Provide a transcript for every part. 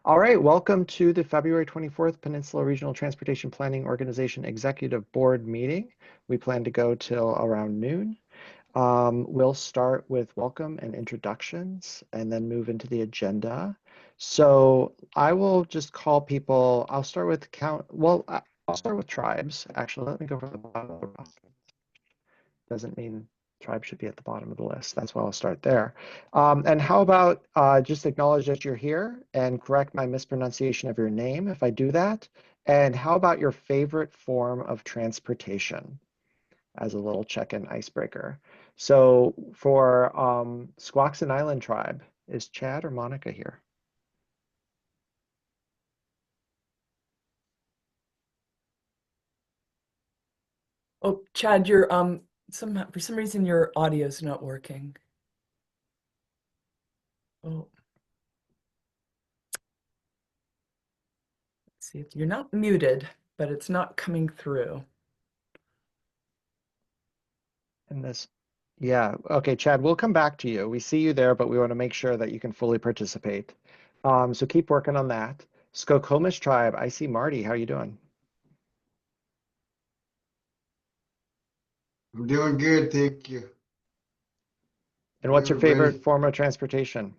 All right, welcome to the February 24th Peninsula Regional Transportation Planning Organization Executive Board meeting. We plan to go till around noon. We'll start with welcome and introductions and then move into the agenda. So I will just call people, I'll start with I'll start with tribes. Actually, let me go from the bottom of the roster. Doesn't mean tribe should be at the bottom of the list. That's why I'll start there. And how about just acknowledge that you're here and correct my mispronunciation of your name if I do that? And how about your favorite form of transportation as a little check-in icebreaker? So for Squaxin Island Tribe, is Chad or Monica here? Oh, Chad, your for some reason your audio's not working. Oh, let's see if you're not muted, but it's not coming through. And this, yeah, okay, Chad, we'll come back to you. We see you there, but we want to make sure that you can fully participate. So keep working on that. Skokomish Tribe, I see Marty. How you doing? I'm doing good, thank you. And Hey, what's your favorite everybody. form of transportation?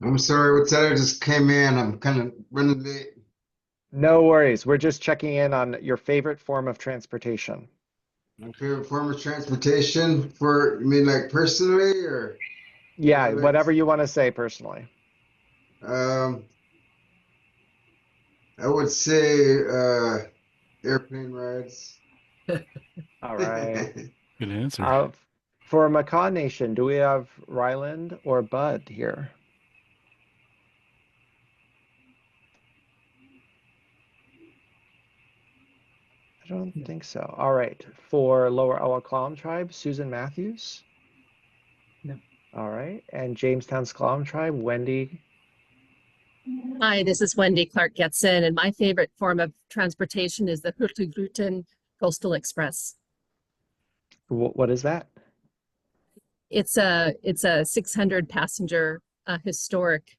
I'm sorry, what's that? I just came in. I'm kind of running late. No worries. We're just checking in on your favorite form of transportation. My favorite form of transportation you mean like personally or what Yeah, I like? whatever you want to say personally. Um, I would say airplane rides. All right. Good answer. Uh, for Macaw Nation, do we have Ryland or Bud here? I don't think so. All right. For Lower Awaklam Tribe, Susan Matthews. No. All right. And Jamestown Sklallam Tribe, Wendy. Hi, this is Wendy Clark Getson, and my favorite form of transportation is the Hurtigruten Coastal Express. What is that? It's a 600 passenger historic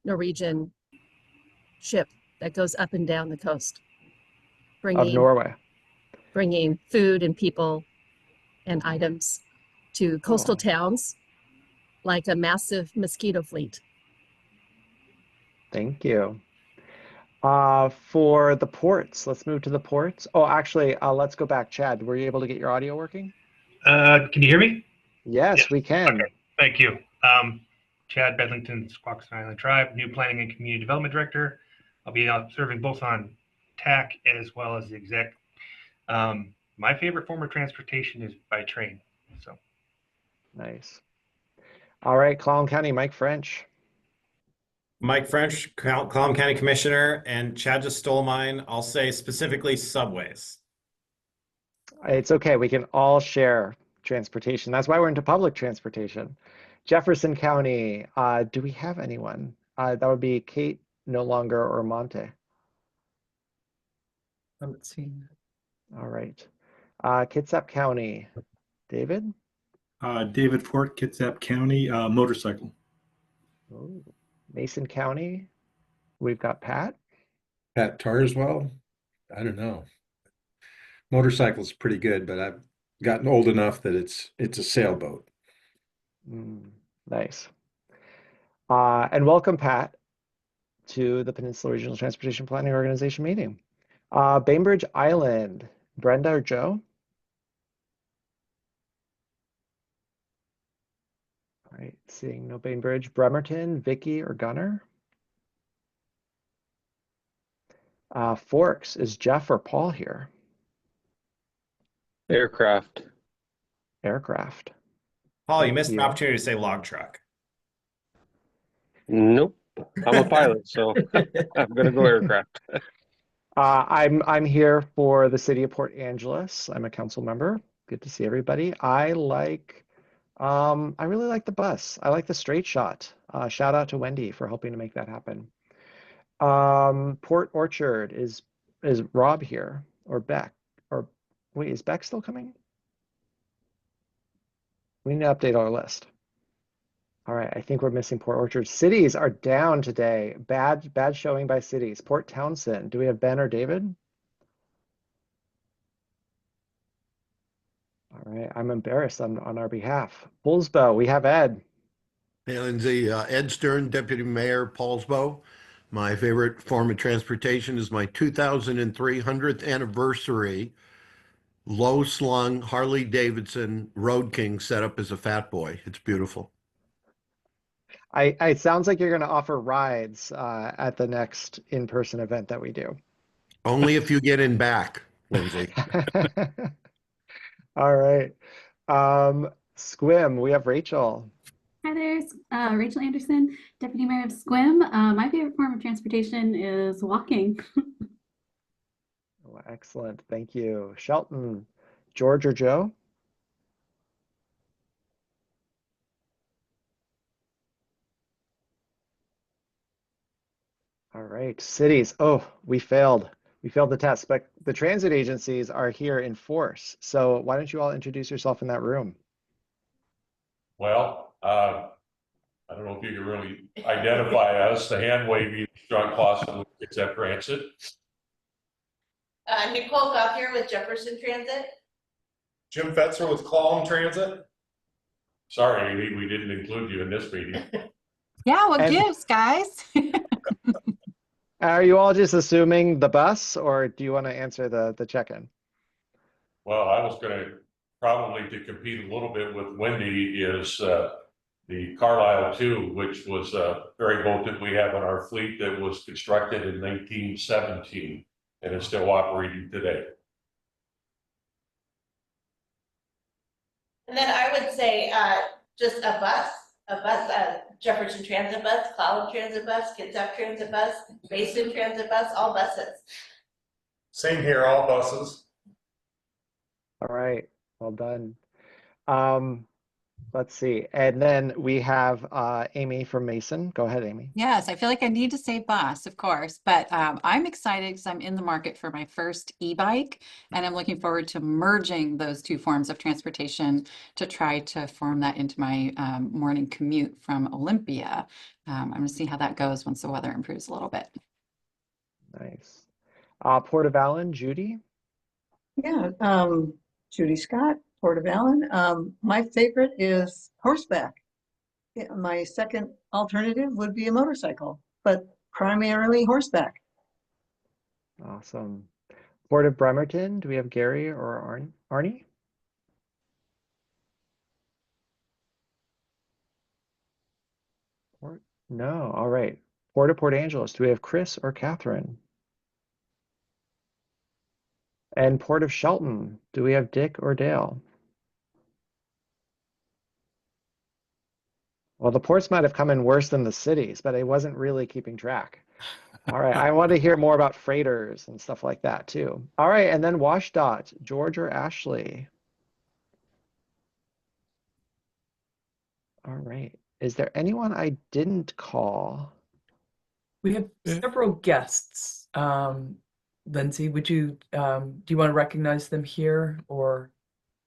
Norwegian ship that goes up and down the coast, Of Norway. bringing food and people and items to coastal towns like a massive mosquito fleet. Thank you. For the ports, let's move to the ports. Oh, actually, let's go back. Chad, were you able to get your audio working? Can you hear me? Yes, we can. Okay, thank you. Chad Bedlington, Squaxin Island Tribe, new Planning and Community Development Director. I'll be serving both on TAC as well as the exec. My favorite form of transportation is by train. So Nice. All right, Clallam County, Mike French. Mike French, Clallam County Commissioner, and Chad just stole mine. I'll say specifically subways. It's okay. We can all share transportation. That's why we're into public transportation. Jefferson County, do we have anyone? That would be Kate, no longer, or Monte. I'm seeing. All right. Kitsap County, David? David Fort, Kitsap County, motorcycle. Ooh. Mason County, we've got Pat. Pat Tarswell, I don't know. Motorcycle's pretty good, but I've gotten old enough that it's a sailboat. Nice. And welcome, Pat, to the Peninsula Regional Transportation Planning Organization meeting. Bainbridge Island, Brenda or Joe? All right, seeing no Bainbridge. Bremerton, Vicky or Gunner? Forks, is Jeff or Paul here? Aircraft. Aircraft. Paul, you missed an opportunity to say log truck. Nope. I'm a pilot, so I'm gonna go aircraft. I'm here for the city of Port Angeles. I'm a council member. Good to see everybody. I really like the bus. I like the straight shot. Shout out to Wendy for helping to make that happen. Port Orchard, is Rob here or Beck? Or wait, is Beck still coming? We need to update our list. All right, I think we're missing Port Orchard. Cities are down today. Bad showing by cities. Port Townsend, do we have Ben or David? All right, I'm embarrassed on our behalf. Poulsbo, we have Ed. Hey, Lindsay, Ed Stern, Deputy Mayor, Paulsbo. My favorite form of transportation is my 2003 anniversary low slung Harley Davidson Road King set up as a fat boy. It's beautiful. It sounds like you're going to offer rides at the next in-person event that we do. Only if you get in back, Lindsay. All right. Squim, we have Rachel. Hi there, Rachel Anderson, Deputy Mayor of Squim. My favorite form of transportation is walking. Oh, excellent. Thank you. Shelton, George or Joe? All right. Cities. Oh, we failed. We failed the test, but the transit agencies are here in force. So why don't you all introduce yourself in that room? Well, I don't know if you can really identify us. The hand waving, John Clausen with Kitsap Transit. Nicole Gauthier with Jefferson Transit. Jim Fetzer with Clallam Transit. Sorry, Amy, we didn't include you in this meeting. Yeah, what gives, guys? Are you all just assuming the bus, or do you want to answer the check-in? Well, I was going to probably to compete a little bit with Wendy is the Carlisle 2, which was a ferry boat that we have in our fleet that was constructed in 1917 and is still operating today. And then I would say just a bus, Jefferson Transit Bus, Clallam Transit Bus, Kitsap Transit Bus, Basin Transit Bus, all buses. Same here, all buses. All right, well done. Let's see. And then we have Amy from Mason. Go ahead, Amy. Yes, I feel like I need to say bus, of course, but I'm excited because I'm in the market for my first e-bike, and I'm looking forward to merging those two forms of transportation to try to form that into my morning commute from Olympia. I'm going to see how that goes once the weather improves a little bit. Nice. Port of Allen, Judy. Yeah, Judy Scott, Port of Allen. My favorite is horseback. Yeah, my second alternative would be a motorcycle, but primarily horseback. Awesome. Port of Bremerton, do we have Gary or Arnie? No, all right. Port of Port Angeles, do we have Chris or Catherine? And Port of Shelton, do we have Dick or Dale? Well, the ports might have come in worse than the cities, but I wasn't really keeping track. All right, I want to hear more about freighters and stuff like that too. All right, and then WashDOT, George or Ashley? All right. Is there anyone I didn't call? We have several guests. Lindsay, would you do you want to recognize them here or?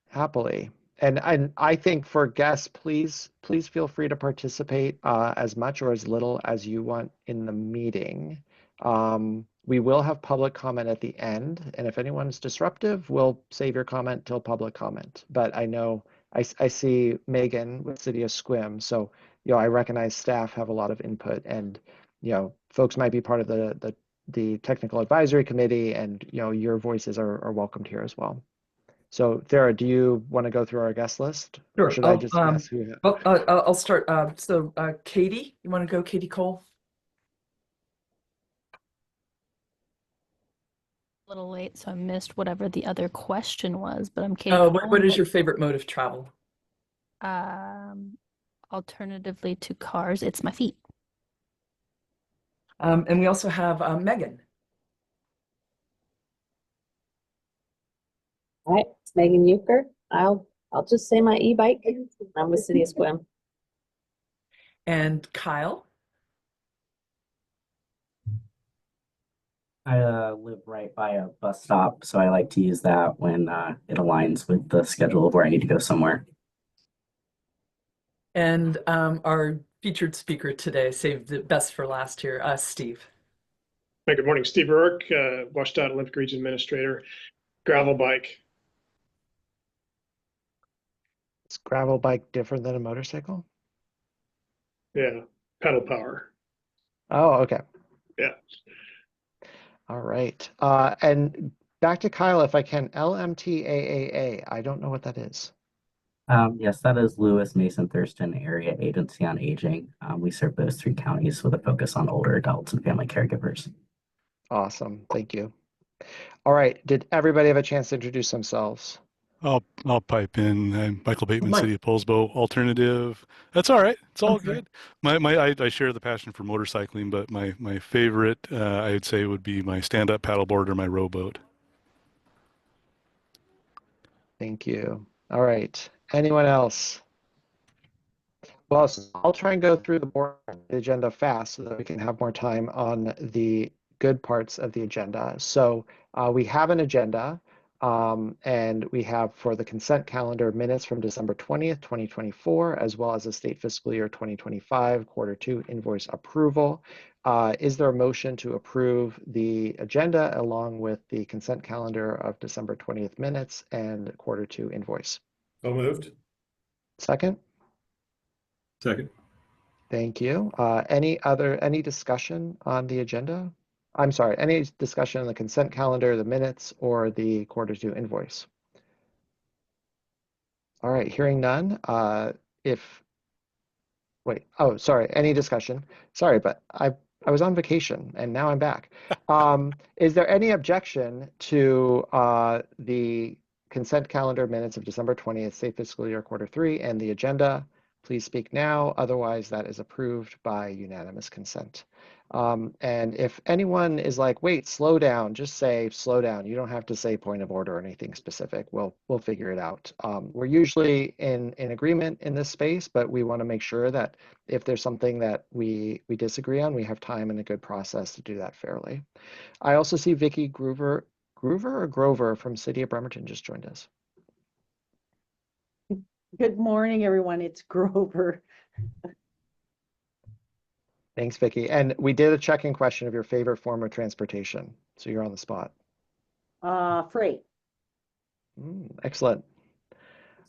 Happily. And I think for guests, please feel free to participate as much or as little as you want in the meeting. We will have public comment at the end, and if anyone's disruptive, we'll save your comment till public comment. But I know I see Megan with City of Squim, so I recognize staff have a lot of input, and folks might be part of the technical advisory committee, and your voices are welcomed here as well. So, Thera, do you want to go through our guest list? Sure. Or should I just guess who? I'll start. Katie, you want to go, Katie Cole? A little late, so I missed whatever the other question was, but I'm Katie. What is your favorite mode of travel? Alternatively to cars, it's my feet. And we also have Megan. All right, it's Megan Euchre. I'll just say my e-bike. I'm with City of Squim. And Kyle. I live right by a bus stop, so I like to use that when it aligns with the schedule of where I need to go somewhere. And our featured speaker today, saved the best for last here, Steve. Hey, good morning. Steve Rourke, WashDOT Olympic Region Administrator, gravel bike. Is gravel bike different than a motorcycle? Yeah, pedal power. Oh, okay. Yeah. All right. And back to Kyle, if I can, LMTAAA. I don't know what that is. Yes, that is Lewis Mason Thurston Area Agency on Aging. We serve those 3 counties with a focus on older adults and family caregivers. Awesome. Thank you. All right. Did everybody have a chance to introduce themselves? I'll pipe in. I'm Michael Bateman, Mike. City of Poulsbo alternative. That's all right. It's all good. I share the passion for motorcycling, but my favorite I would say would be my stand-up paddleboard or my rowboat. Thank you. All right. Anyone else? Well, I'll try and go through the board agenda fast so that we can have more time on the good parts of the agenda. So we have an agenda, and we have for the consent calendar minutes from December 20th, 2024, as well as the state fiscal year 2025 Q2 invoice approval. Is there a motion to approve the agenda along with the consent calendar of December 20th minutes and Q2 invoice? So moved. Second? Second. Thank you. Any discussion on the agenda? I'm sorry, any discussion on the consent calendar, the minutes, or the Q2 invoice? All right, hearing none. Sorry, any discussion? Sorry, but I was on vacation and now I'm back. Is there any objection to the consent calendar minutes of December 20th, state fiscal year Q3, and the agenda? Please speak now. Otherwise, that is approved by unanimous consent. And if anyone is like, wait, slow down, just say slow down. You don't have to say point of order or anything specific. We'll figure it out. We're usually in agreement in this space, but we want to make sure that if there's something that we disagree on, we have time and a good process to do that fairly. I also see Vicky Grover from City of Bremerton just joined us. Good morning, everyone. It's Grover. Thanks, Vicky. And we did a check-in question of your favorite form of transportation. So you're on the spot. Freight. Excellent.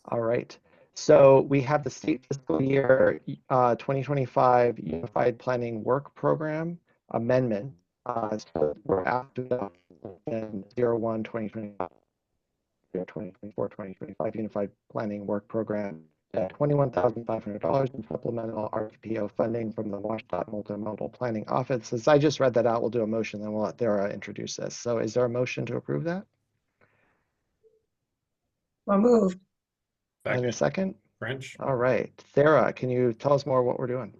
All right. So we have the state fiscal year 2025 Unified Planning Work Program amendment. So we're after the 01/2025. 2024-2025 Unified Planning Work Program at $21,500 in supplemental RTPO funding from the WashDOT Multimodal Planning Office. As I just read that out, we'll do a motion, then we'll let Thera introduce this. So is there a motion to approve that? Well moved. And a second? French. All right. Thera, can you tell us more what we're doing?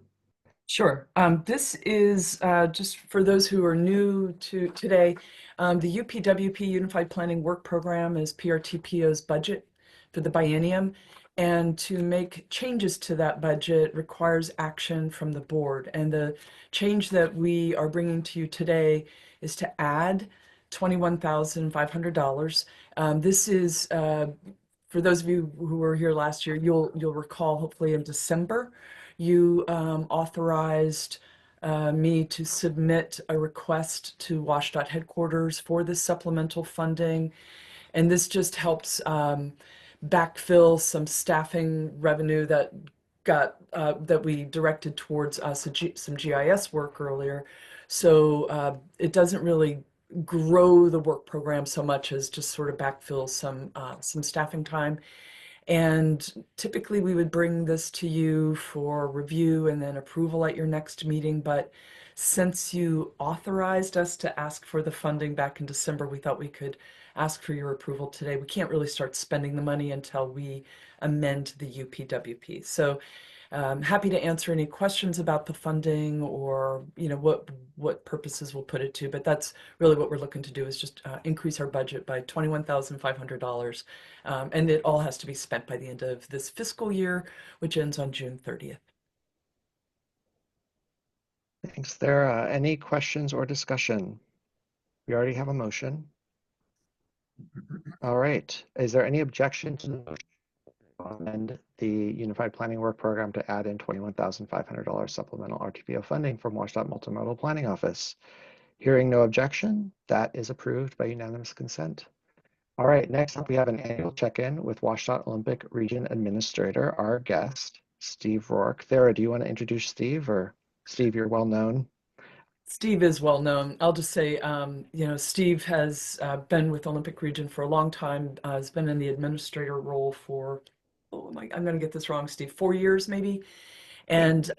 Sure. This is just for those who are new to today. The UPWP Unified Planning Work Program is PRTPO's budget for the biennium. And to make changes to that budget requires action from the board. And the change that we are bringing to you today is to add $21,500. This is for those of you who were here last year, you'll recall hopefully in December, you authorized me to submit a request to WashDOT headquarters for this supplemental funding. And this just helps backfill some staffing revenue that that we directed towards some GIS work earlier. So it doesn't really grow the work program so much as just sort of backfill some staffing time. And typically we would bring this to you for review and then approval at your next meeting. But since you authorized us to ask for the funding back in December, we thought we could ask for your approval today. We can't really start spending the money until we amend the UPWP. So happy to answer any questions about the funding or what purposes we'll put it to, but that's really what we're looking to do is just increase our budget by $21,500, and it all has to be spent by the end of this fiscal year, which ends on June 30th. Thanks, Thera. Any questions or discussion? We already have a motion. All right. Is there any objection to the motion? amend the Unified Planning Work Program to add in $21,500 supplemental RTPO funding from WashDOT Multimodal Planning Office. Hearing no objection, that is approved by unanimous consent. All right, next up we have an annual check-in with WashDOT Olympic Region Administrator, our guest, Steve Rourke. Thera, do you want to introduce Steve, or Steve, you're well known? Steve is well known. I'll just say, you know, Steve has been with Olympic Region for a long time, has been in the administrator role for, oh my, I'm going to get this wrong, Steve, 4 years maybe. And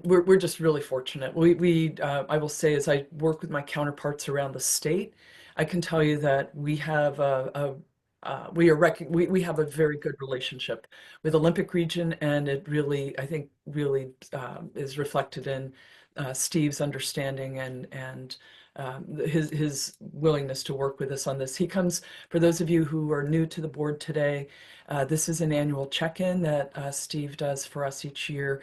we're just really fortunate. I will say, as I work with my counterparts around the state, I can tell you that we have we have a very good relationship with Olympic Region, and it really, I think, really is reflected in Steve's understanding and his willingness to work with us on this. He comes, for those of you who are new to the board today, this is an annual check-in that Steve does for us each year,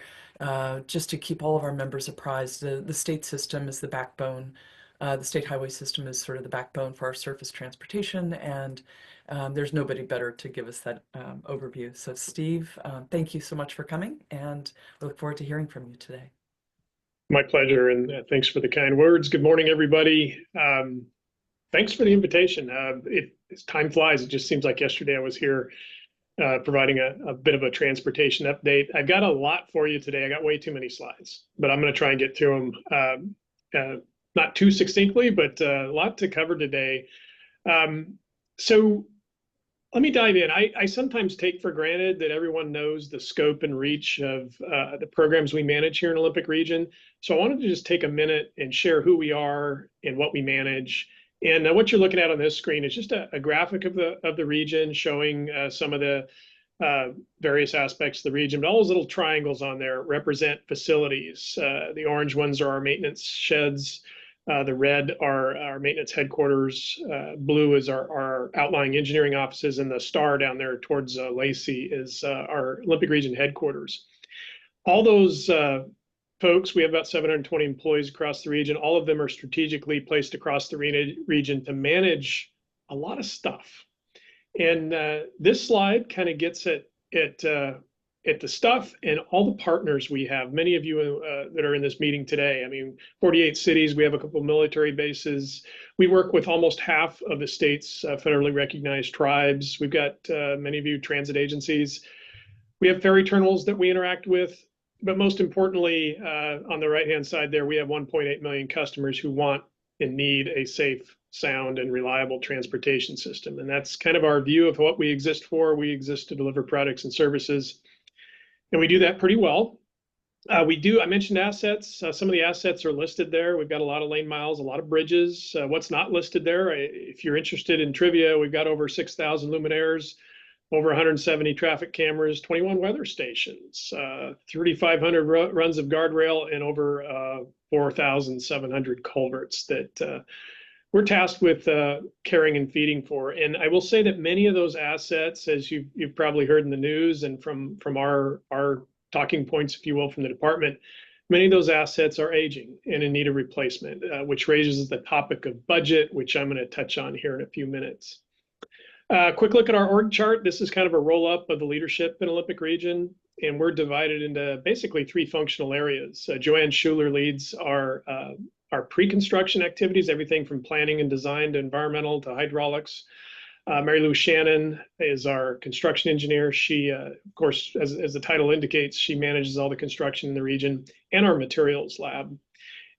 just to keep all of our members apprised. The state system is the backbone. The state highway system is sort of the backbone for our surface transportation, and there's nobody better to give us that overview. So Steve, thank you so much for coming, and I look forward to hearing from you today. My pleasure, and thanks for the kind words. Good morning, everybody. Thanks for the invitation. As time flies, it just seems like yesterday I was here providing a bit of a transportation update. I've got a lot for you today. I got way too many slides, but I'm going to try and get through them not too succinctly, but a lot to cover today. So let me dive in. I sometimes take for granted that everyone knows the scope and reach of the programs we manage here in Olympic Region. So I wanted to just take a minute and share who we are and what we manage. And what you're looking at on this screen is just a graphic of the region showing some of the various aspects of the region. But all those little triangles on there represent facilities. The orange ones are our maintenance sheds. The red are our maintenance headquarters. Blue is our outlying engineering offices, and the star down there towards Lacey is our Olympic Region headquarters. All those folks, we have about 720 employees across the region. All of them are strategically placed across the region to manage a lot of stuff. And this slide kind of gets at the stuff and all the partners we have. Many of you that are in this meeting today, I mean, 48 cities, we have a couple of military bases. We work with almost half of the state's federally recognized tribes. We've got many of you transit agencies. We have ferry terminals that we interact with. But most importantly, on the right-hand side there, we have 1.8 million customers who want and need a safe, sound, and reliable transportation system. And that's kind of our view of what we exist for. We exist to deliver products and services. And we do that pretty well. I mentioned assets. Some of the assets are listed there. We've got a lot of lane miles, a lot of bridges. What's not listed there, if you're interested in trivia, we've got over 6,000 luminaires, over 170 traffic cameras, 21 weather stations, 3,500 runs of guardrail, and over 4,700 culverts that we're tasked with caring and feeding for. And I will say that many of those assets, as you've probably heard in the news and from our talking points, if you will, from the department, many of those assets are aging and in need of replacement, which raises the topic of budget, which I'm going to touch on here in a few minutes. Quick look at our org chart. This is kind of a roll-up of the leadership in Olympic Region, and we're divided into basically 3 functional areas. Joanne Schuler leads our pre-construction activities, everything from planning and design to environmental to hydraulics. Mary Lou Shannon is our construction engineer. She, of course, as the title indicates, she manages all the construction in the region and our materials lab.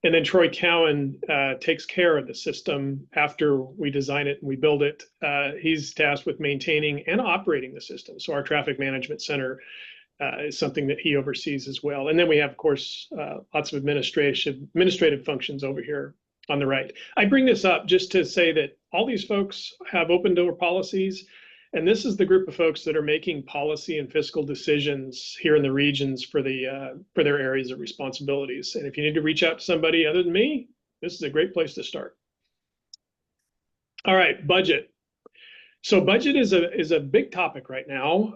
And then Troy Cowan takes care of the system after we design it and we build it. He's tasked with maintaining and operating the system. So our traffic management center is something that he oversees as well. And then we have, of course, lots of administrative functions over here on the right. I bring this up just to say that all these folks have open door policies. And this is the group of folks that are making policy and fiscal decisions here in the regions for their areas of responsibilities. And if you need to reach out to somebody other than me, this is a great place to start. All right, budget. So budget is a big topic right now.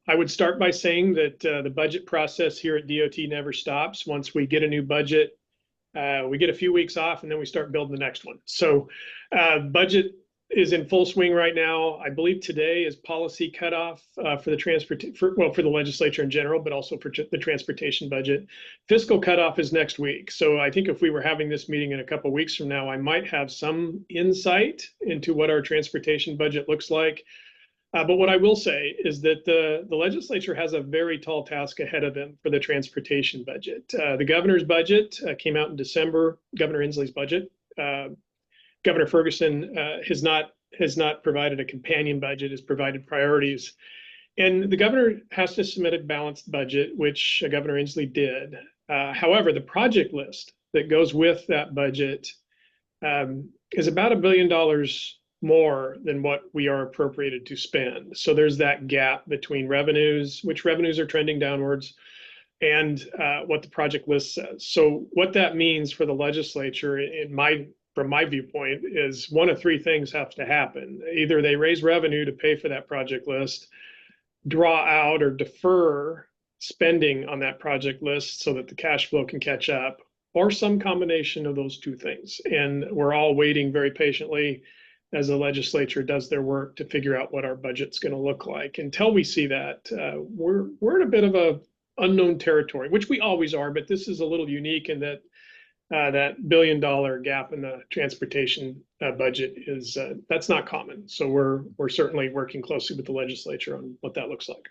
I would start by saying that the budget process here at DOT never stops. Once we get a new budget, we get a few weeks off and then we start building the next one. So budget is in full swing right now. I believe today is policy cutoff for the legislature in general, but also for the transportation budget. Fiscal cutoff is next week. So I think if we were having this meeting in a couple of weeks from now, I might have some insight into what our transportation budget looks like. But what I will say is that the legislature has a very tall task ahead of them for the transportation budget. The governor's budget came out in December, Governor Inslee's budget. Governor Ferguson has not provided a companion budget, has provided priorities. And the governor has to submit a balanced budget, which Governor Inslee did. However, the project list that goes with that budget is about $1 billion more than what we are appropriated to spend. So there's that gap between revenues, which revenues are trending downwards, and what the project list says. So what that means for the legislature, from my viewpoint, is one of three things have to happen. Either they raise revenue to pay for that project list, draw out or defer spending on that project list so that the cash flow can catch up, or some combination of those two things. And we're all waiting very patiently as the legislature does their work to figure out what our budget's going to look like. Until we see that, we're in a bit of a unknown territory, which we always are, but this is a little unique in that that $1 billion gap in the transportation budget is that's not common. So we're certainly working closely with the legislature on what that looks like.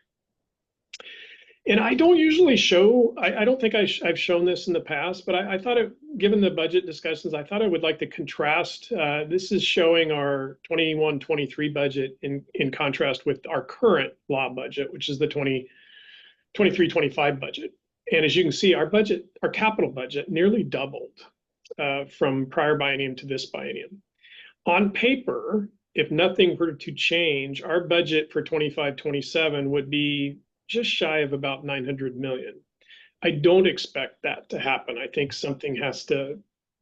And I don't usually show, I don't think I've shown this in the past, but I thought, given the budget discussions, I thought I would like to contrast. This is showing our 21-23 budget in contrast with our current law budget, which is the 23-25 budget. And as you can see, our budget, our capital budget, nearly doubled from prior biennium to this biennium. On paper, if nothing were to change, our budget for 25-27 would be just shy of about 900 million. I don't expect that to happen. I think something has to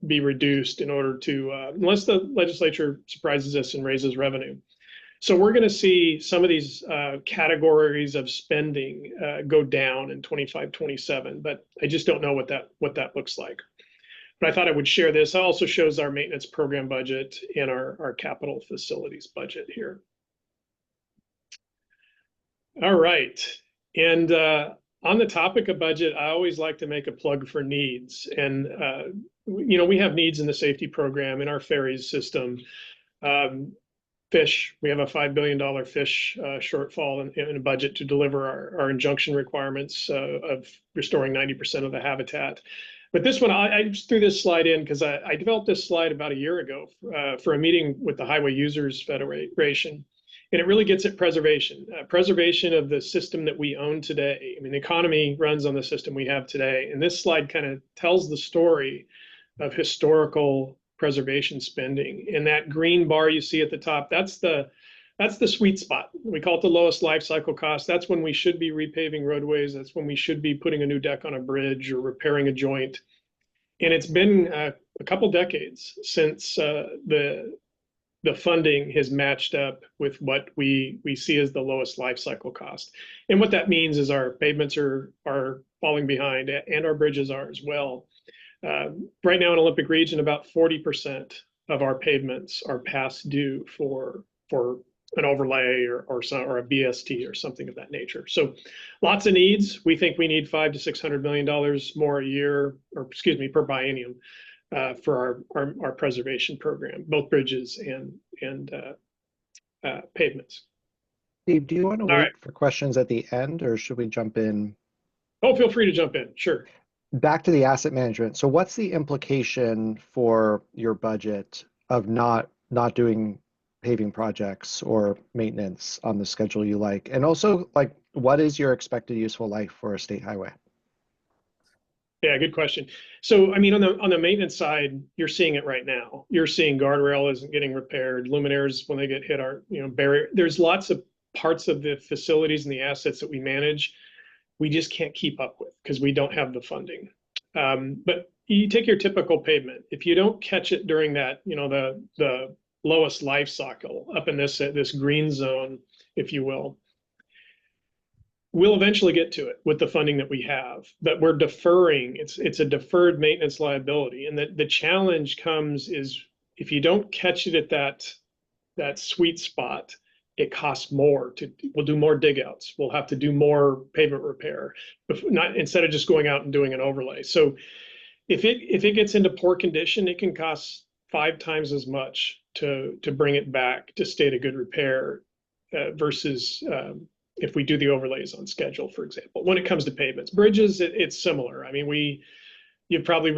be reduced in order to, unless the legislature surprises us and raises revenue. So we're going to see some of these categories of spending go down in 25-27, but I just don't know what that looks like. But I thought I would share this. It also shows our maintenance program budget and our capital facilities budget here. All right. And on the topic of budget, I always like to make a plug for needs. And, you know, we have needs in the safety program, in our ferries system. Fish, we have a $5 billion fish shortfall in a budget to deliver our injunction requirements of restoring 90% of the habitat. But this one, I just threw this slide in because I developed this slide about a year ago for a meeting with the Highway Users Federation. And it really gets at preservation, preservation of the system that we own today. I mean, the economy runs on the system we have today. And this slide kind of tells the story of historical preservation spending. And that green bar you see at the top, that's the sweet spot. We call it the lowest life cycle cost. That's when we should be repaving roadways. That's when we should be putting a new deck on a bridge or repairing a joint. And it's been a couple decades since the funding has matched up with what we see as the lowest life cycle cost. And what that means is our pavements are falling behind, and our bridges are as well. Right now in Olympic Region, about 40% of our pavements are past due for an overlay or a BST or something of that nature. So lots of needs. We think we need $500 to $600 million more a year, or excuse me, per biennium. For our preservation program, both bridges and pavements. Steve, do you want to wait for questions at the end, or should we jump in? Oh, feel free to jump in. Sure. Back to the asset management. So what's the implication for your budget of not doing paving projects or maintenance on the schedule you like? And also, like, what is your expected useful life for a state highway? Yeah, good question. So, I mean, on the maintenance side, you're seeing it right now. You're seeing guardrail isn't getting repaired. Luminaires, when they get hit, aren't, barrier. There's lots of parts of the facilities and the assets that we manage we just can't keep up with because we don't have the funding. But you take your typical pavement. If you don't catch it during that, the lowest life cycle up in this green zone, if you will, we'll eventually get to it with the funding that we have, but we're deferring. It's a deferred maintenance liability. And the challenge comes is if you don't catch it at that sweet spot, it costs more we'll do more dig outs. We'll have to do more pavement repair, instead of just going out and doing an overlay. So if it gets into poor condition, it can cost 5 times as much to bring it back to state of good repair versus if we do the overlays on schedule, for example. When it comes to pavements, bridges, it's similar. I mean, you've probably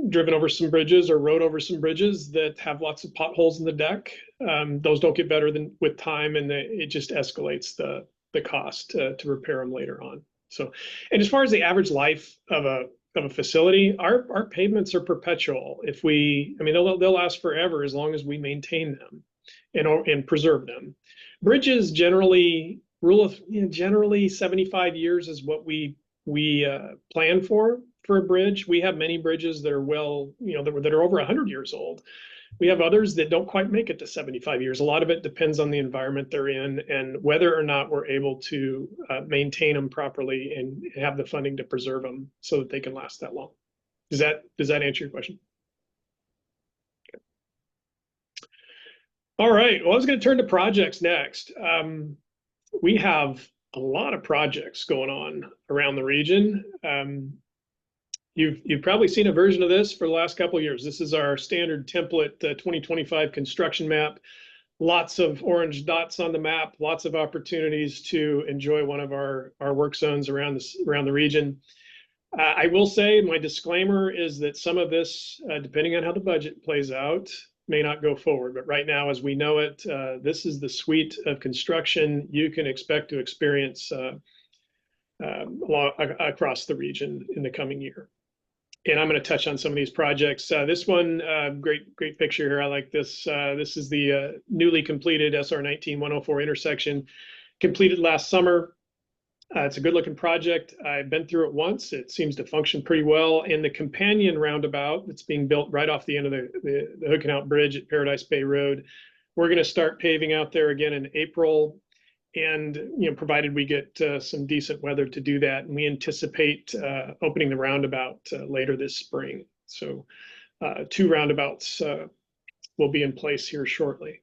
driven over some bridges or rode over some bridges that have lots of potholes in the deck. Those don't get better with time, and it just escalates the cost to repair them later on. So, and as far as the average life of a facility, our pavements are perpetual. They'll last forever as long as we maintain them and preserve them. Bridges generally generally 75 years is what we plan for a bridge. We have many bridges that are that are over 100 years old. We have others that don't quite make it to 75 years. A lot of it depends on the environment they're in and whether or not we're able to maintain them properly and have the funding to preserve them so that they can last that long. Does that answer your question? Okay. All right. Well, I was going to turn to projects next. We have a lot of projects going on around the region. You've probably seen a version of this for the last couple of years. This is our standard template 2025 construction map. Lots of orange dots on the map, lots of opportunities to enjoy one of our work zones around the region. I will say my disclaimer is that some of this, depending on how the budget plays out, may not go forward. But right now, as we know it, this is the suite of construction you can expect to experience across the region in the coming year. And I'm going to touch on some of these projects. This one, great picture here. I like this. This is the newly completed SR 19-104 intersection, completed last summer. It's a good looking project. I've been through it once. It seems to function pretty well. And the companion roundabout that's being built right off the end of the Hood Canal Bridge at Paradise Bay Road, we're going to start paving out there again in April. And provided we get some decent weather to do that, and we anticipate opening the roundabout later this spring. So 2 roundabouts will be in place here shortly.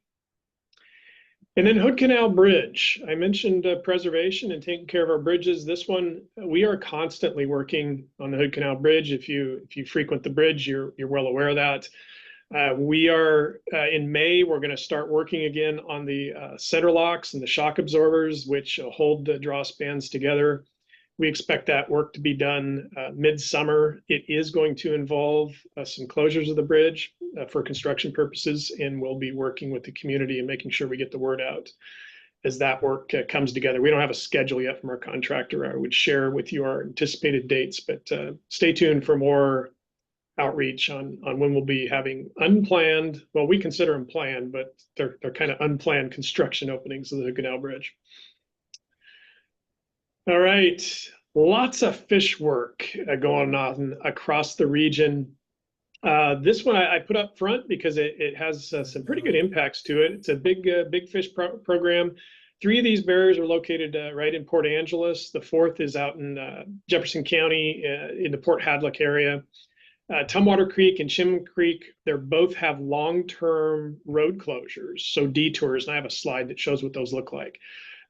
And then Hood Canal Bridge. I mentioned preservation and taking care of our bridges. This one, we are constantly working on the Hood Canal Bridge. If you frequent the bridge, you're well aware of that. We are in May, we're going to start working again on the center locks and the shock absorbers, which hold the draw spans together. We expect that work to be done mid-summer. It is going to involve some closures of the bridge for construction purposes, and we'll be working with the community and making sure we get the word out as that work comes together. We don't have a schedule yet from our contractor. I would share with you our anticipated dates, but stay tuned for more outreach on when we'll be having unplanned, well, we consider them planned, but they're kind of unplanned construction openings of the Hood Canal Bridge. All right, lots of fish work going on across the region. This one I put up front because it has some pretty good impacts to it. It's a big fish program. 3 of these barriers are located right in Port Angeles. The 4th is out in Jefferson County in the Port Hadlock area. Tumwater Creek and Chim Creek, they both have long-term road closures, so detours, and I have a slide that shows what those look like.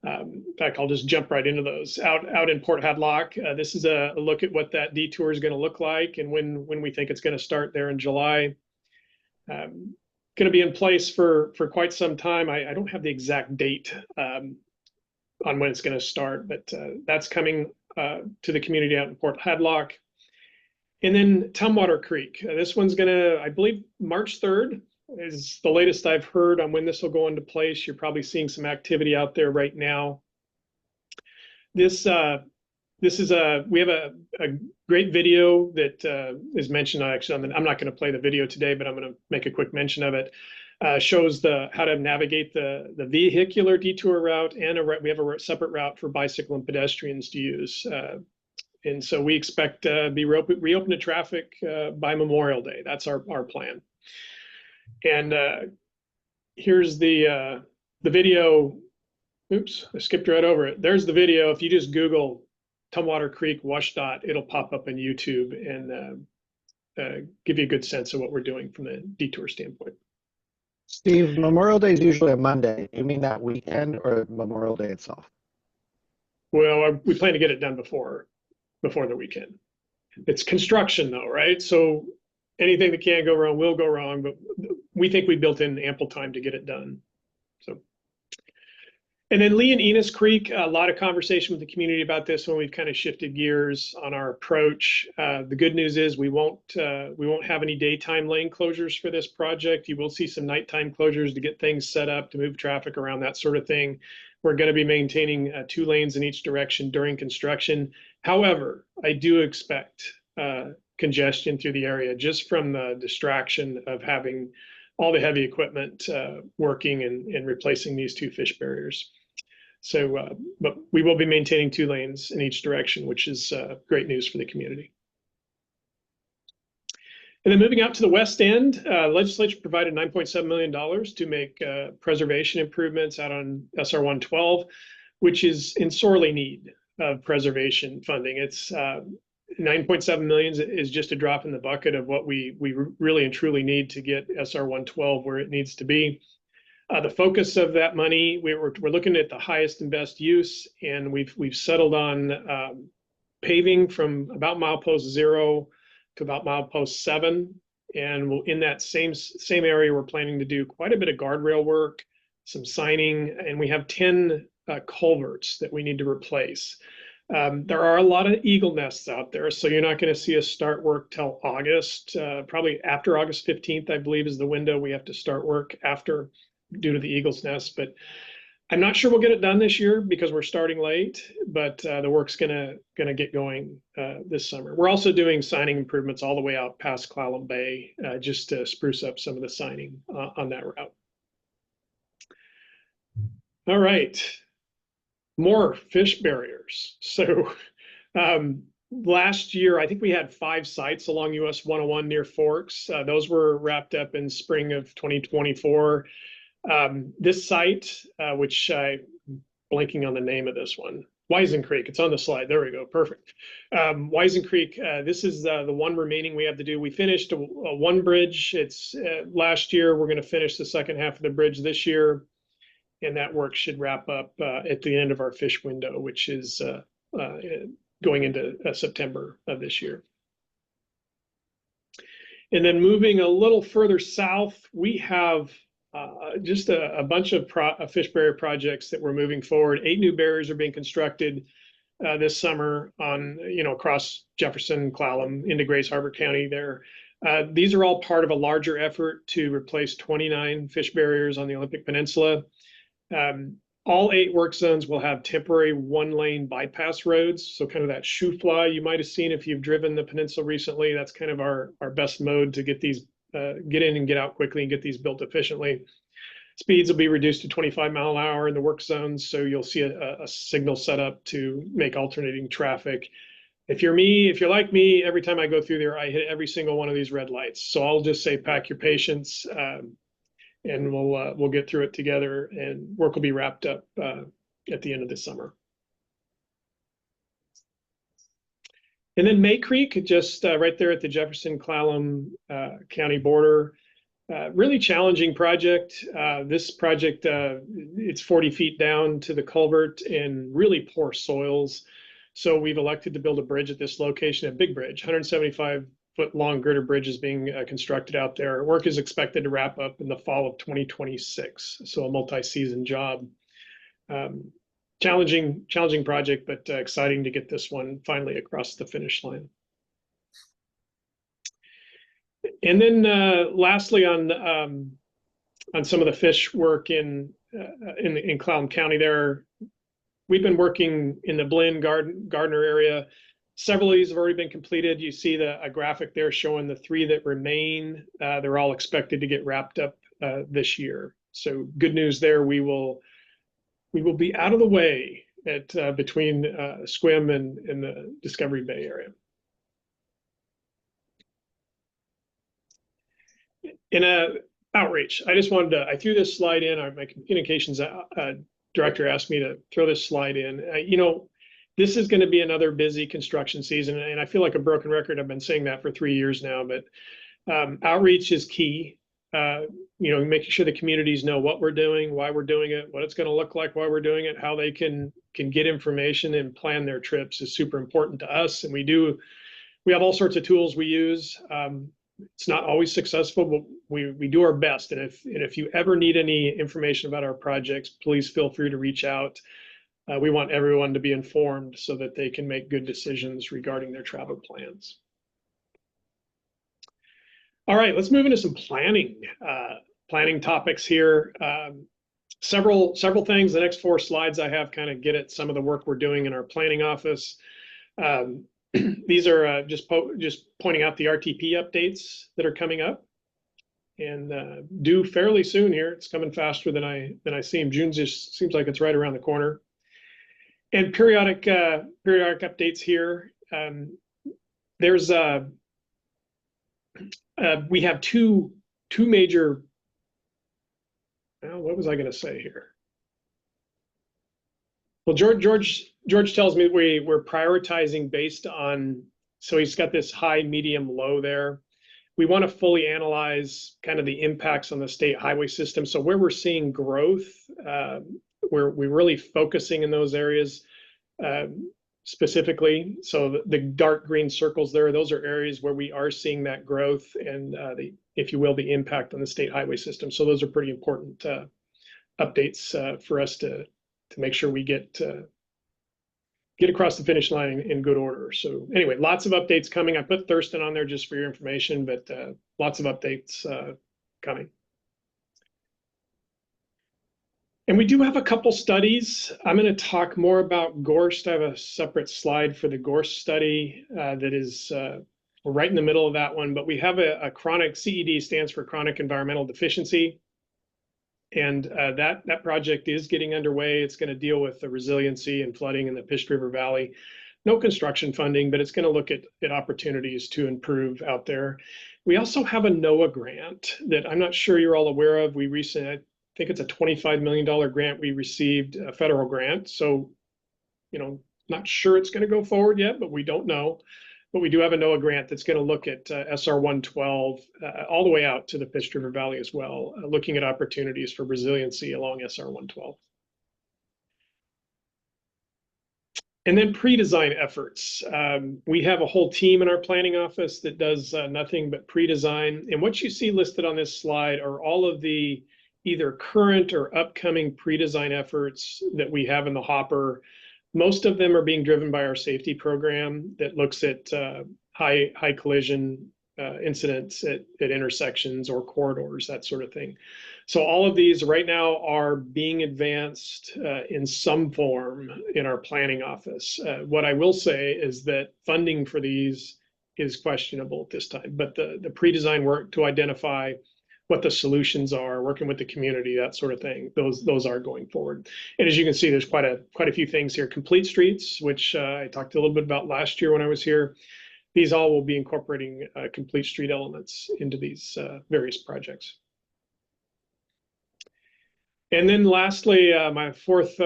In fact, I'll just jump right into those. Out in Port Hadlock, this is a look at what that detour is going to look like and when we think it's going to start there in July. Going to be in place for quite some time. I don't have the exact date on when it's going to start, but that's coming to the community out in Port Hadlock. And then Tumwater Creek. This one's going to, I believe, March 3rd is the latest I've heard on when this will go into place. You're probably seeing some activity out there right now. This is we have a great video that is mentioned actually. I'm not going to play the video today, but I'm going to make a quick mention of it. Shows how to navigate the vehicular detour route, and we have a separate route for bicycle and pedestrians to use. And so we expect to be reopened to traffic by Memorial Day. That's our plan. And here's the video. Oops, I skipped right over it. There's the video. If you just Google Tumwater Creek WashDOT, it'll pop up on YouTube and give you a good sense of what we're doing from the detour standpoint. Steve, Memorial Day is usually a Monday. You mean that weekend or Memorial Day itself? Well, we plan to get it done before the weekend. It's construction though, right? So anything that can go wrong will go wrong, but we think we built in ample time to get it done. So, and then Lee and Enos Creek, a lot of conversation with the community about this when we've kind of shifted gears on our approach. The good news is we won't have any daytime lane closures for this project. You will see some nighttime closures to get things set up, to move traffic around, that sort of thing. We're going to be maintaining 2 lanes in each direction during construction. However, I do expect congestion through the area just from the distraction of having all the heavy equipment working and replacing these 2 fish barriers. So, but we will be maintaining 2 lanes in each direction, which is great news for the community. And then moving out to the west end, legislature provided $9.7 million to make preservation improvements out on SR 112, which is in sorely need of preservation funding. It's 9.7 million is just a drop in the bucket of what we really and truly need to get SR 112 where it needs to be. The focus of that money, we're looking at the highest and best use, and we've settled on paving from about milepost 0 to about milepost 7, and in that same area, we're planning to do quite a bit of guardrail work, some signing, and we have 10 culverts that we need to replace. There are a lot of eagle nests out there, so you're not going to see us start work till August. Probably after August 15th, I believe, is the window we have to start work after, due to the eagle's nest. But I'm not sure we'll get it done this year because we're starting late, but the work's gonna get going this summer. We're also doing signing improvements all the way out past Clallam Bay, just to spruce up some of the signing on that route. All right, more fish barriers. So last year, I think we had 5 sites along US 101 near Forks. Those were wrapped up in spring of 2024. This site, which I'm blanking on the name of this one, Wisen Creek, it's on the slide. There we go. Perfect. Wisen Creek, this is the one remaining we have to do. We finished one bridge. It's last year. We're going to finish the second half of the bridge this year. And that work should wrap up at the end of our fish window, which is going into September of this year. And then moving a little further south, we have just a bunch of fish barrier projects that we're moving forward. 8 new barriers are being constructed this summer on, across Jefferson, Clallam, into Grays Harbor County there. These are all part of a larger effort to replace 29 fish barriers on the Olympic Peninsula. All 8 work zones will have temporary 1-lane bypass roads. So kind of that shoe fly you might have seen if you've driven the peninsula recently. That's kind of our best mode to get these get in and get out quickly and get these built efficiently. Speeds will be reduced to 25 mile an hour in the work zones, so you'll see a signal set up to make alternating traffic. If you're like me, every time I go through there, I hit every single one of these red lights. So I'll just say, pack your patience, and we'll get through it together, and work will be wrapped up at the end of this summer. And then May Creek, just right there at the Jefferson-Clallam County border. Really challenging project. This project, it's 40 feet down to the culvert in really poor soils. So we've elected to build a bridge at this location, a big bridge, 175-foot long girder bridge is being constructed out there. Work is expected to wrap up in the fall of 2026. So a multi-season job. Challenging project, but exciting to get this one finally across the finish line. And then lastly, on some of the fish work in Clallam County, there we've been working in the Blinn Gardner area. Several of these have already been completed. You see a graphic there showing the 3 that remain. They're all expected to get wrapped up this year. So good news there. We will be out of the way at between Sequim and the Discovery Bay area. In outreach, I just wanted to, I threw this slide in. My communications director asked me to throw this slide in. This is going to be another busy construction season, and I feel like a broken record. I've been saying that for 3 years now, but outreach is key. making sure the communities know what we're doing, why we're doing it, what it's going to look like while we're doing it, how they can get information and plan their trips is super important to us. And we have all sorts of tools we use. It's not always successful, but we do our best. And if you ever need any information about our projects, please feel free to reach out. We want everyone to be informed so that they can make good decisions regarding their travel plans. All right, let's move into some planning topics here. Several things. The next 4 slides I have kind of get at some of the work we're doing in our planning office. These are just pointing out the RTP updates that are coming up and due fairly soon here. It's coming faster than I seem. June just seems like it's right around the corner. And periodic updates here. We have two major. Well, what was I going to say here? Well, George tells me we're prioritizing based on, so he's got this high, medium, low there. We want to fully analyze kind of the impacts on the state highway system. So where we're seeing growth, we're really focusing in those areas specifically. So the dark green circles there, those are areas where we are seeing that growth and if you will, the impact on the state highway system. So those are pretty important updates for us to make sure we get across the finish line in good order. So anyway, lots of updates coming. I put Thurston on there just for your information, but lots of updates coming. And we do have a couple studies. I'm going to talk more about GORST. I have a separate slide for the GORST study that is we're right in the middle of that one, but we have a chronic, CED stands for chronic environmental deficiency. And that project is getting underway. It's going to deal with the resiliency and flooding in the Pish River Valley. No construction funding, but it's going to look at opportunities to improve out there. We also have a NOAA grant that I'm not sure you're all aware of. We recently, I think it's a $25 million grant we received, a federal grant. So, not sure it's going to go forward yet, but we don't know. But we do have a NOAA grant that's going to look at SR 112 all the way out to the Pish River Valley as well, looking at opportunities for resiliency along SR 112. And then pre-design efforts. We have a whole team in our planning office that does nothing but pre-design. And what you see listed on this slide are all of the either current or upcoming pre-design efforts that we have in the hopper. Most of them are being driven by our safety program that looks at high collision incidents at intersections or corridors, that sort of thing. So all of these right now are being advanced in some form in our planning office. What I will say is that funding for these is questionable at this time, but the pre-design work to identify what the solutions are, working with the community, that sort of thing, those are going forward. And as you can see, there's quite a few things here. Complete streets, which I talked a little bit about last year when I was here. These all will be incorporating complete street elements into these various projects. And then lastly, my fourth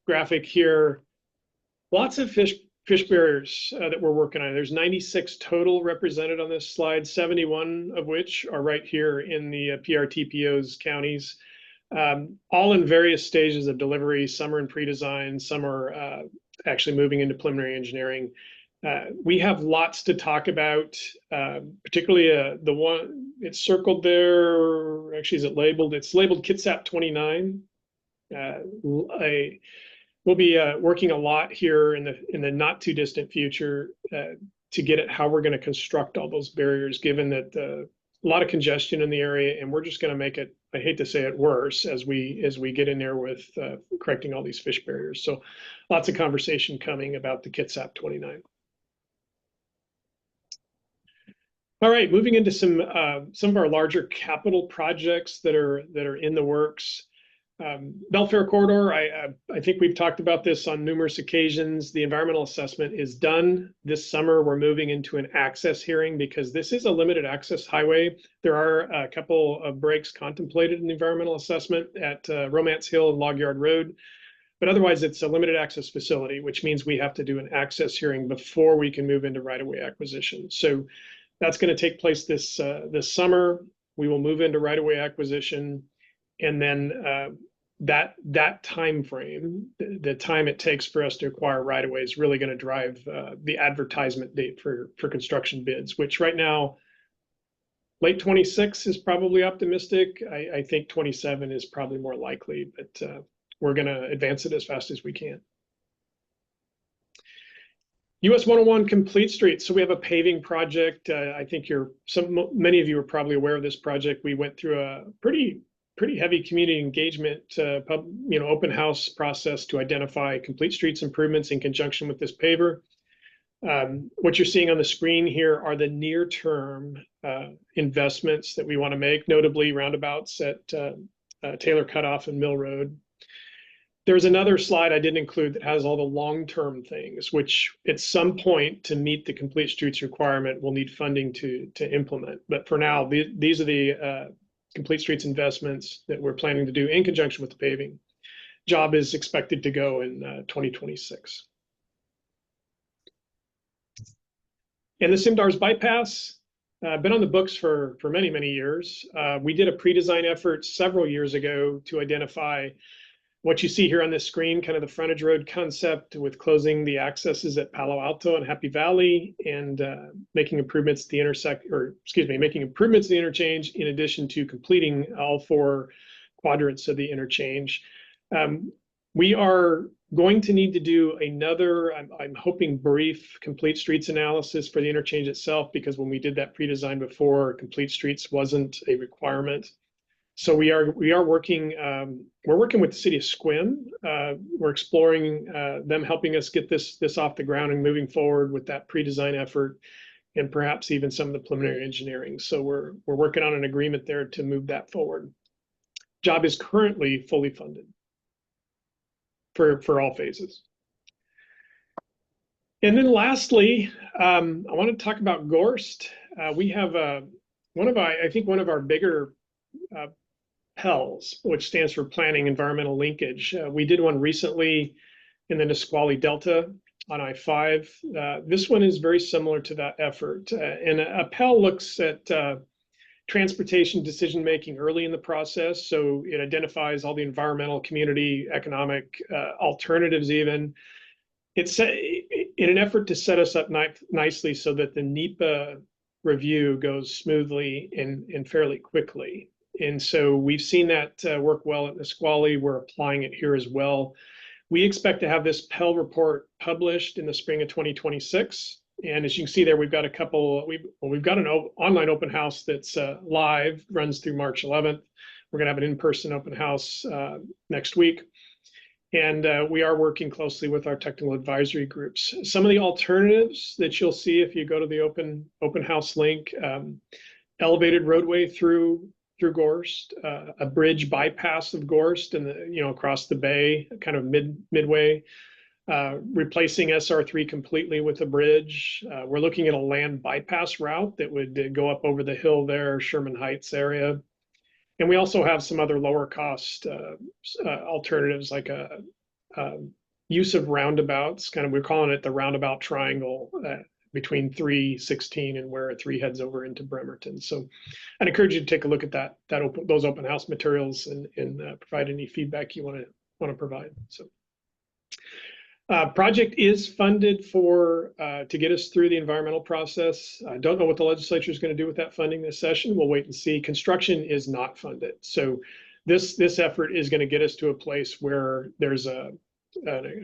graphic here, lots of fish barriers that we're working on. There's 96 total represented on this slide, 71 of which are right here in the PRTPO's counties, all in various stages of delivery. Some are in pre-design, some are actually moving into preliminary engineering. We have lots to talk about, particularly the one, it's circled there, actually is it labeled? It's labeled Kitsap 29. We'll be working a lot here in the not too distant future to get at how we're going to construct all those barriers, given that a lot of congestion in the area, and we're just going to make it, I hate to say it, worse as we get in there with correcting all these fish barriers. So lots of conversation coming about the Kitsap 29. All right, moving into some of our larger capital projects that are in the works. Belfair Corridor, I think we've talked about this on numerous occasions. The environmental assessment is done. This summer, we're moving into an access hearing because this is a limited access highway. There are a couple of breaks contemplated in the environmental assessment at Romance Hill and Log Yard Road. But otherwise, it's a limited access facility, which means we have to do an access hearing before we can move into right-of-way acquisition. So that's going to take place this summer. we will move into right-of-way acquisition, and then that time frame, the time it takes for us to acquire right-of-way is really going to drive the advertisement date for construction bids, which right now, late 26 is probably optimistic. I think 27 is probably more likely, but we're going to advance it as fast as we can. US 101 Complete Streets. So we have a paving project. I think many of you are probably aware of this project. We went through a pretty heavy community engagement, open house process to identify complete streets improvements in conjunction with this paver. What you're seeing on the screen here are the near-term investments that we want to make, notably roundabouts at Taylor Cutoff and Mill Road. There's another slide I didn't include that has all the long-term things, which at some point to meet the complete streets requirement, we'll need funding to implement. But for now, these are the complete streets investments that we're planning to do in conjunction with the paving. Job is expected to go in 2026. And the Simdars bypass, been on the books for many, many years. We did a pre-design effort several years ago to identify what you see here on this screen, kind of the frontage road concept with closing the accesses at Palo Alto and Happy Valley, and making improvements to the making improvements to the interchange in addition to completing all 4 quadrants of the interchange. We are going to need to do another, I'm hoping, brief complete streets analysis for the interchange itself, because when we did that pre-design before, complete streets wasn't a requirement. So we are working, we're working with the city of Sequim. We're exploring them helping us get this off the ground and moving forward with that pre-design effort, and perhaps even some of the preliminary engineering. So we're working on an agreement there to move that forward. Job is currently fully funded for all phases. And then lastly, I want to talk about Gorst. We have one of our bigger PELs, which stands for Planning Environmental Linkage. We did one recently in the Nisqually Delta on I-5. This one is very similar to that effort. And a PEL looks at transportation decision-making early in the process. So it identifies all the environmental, community, economic alternatives even. It's in an effort to set us up nicely so that the NEPA review goes smoothly and fairly quickly. And so we've seen that work well at Nisqually. We're applying it here as well. We expect to have this PEL report published in the spring of 2026. And as you can see there, we've got we've got an online open house that's live, runs through March 11th. We're going to have an in-person open house next week. And we are working closely with our technical advisory groups. Some of the alternatives that you'll see if you go to the open house link, elevated roadway through Gorst, a bridge bypass of Gorst and across the bay, kind of midway, replacing SR3 completely with a bridge. We're looking at a land bypass route that would go up over the hill there, Sherman Heights area. And we also have some other lower cost alternatives, like a use of roundabouts. We're calling it the roundabout triangle between 316 and where 3 heads over into Bremerton. So I'd encourage you to take a look at those open house materials and provide any feedback you want to provide. So project is funded to get us through the environmental process. I don't know what the legislature is going to do with that funding this session. We'll wait and see. Construction is not funded. So this effort is going to get us to a place where there's an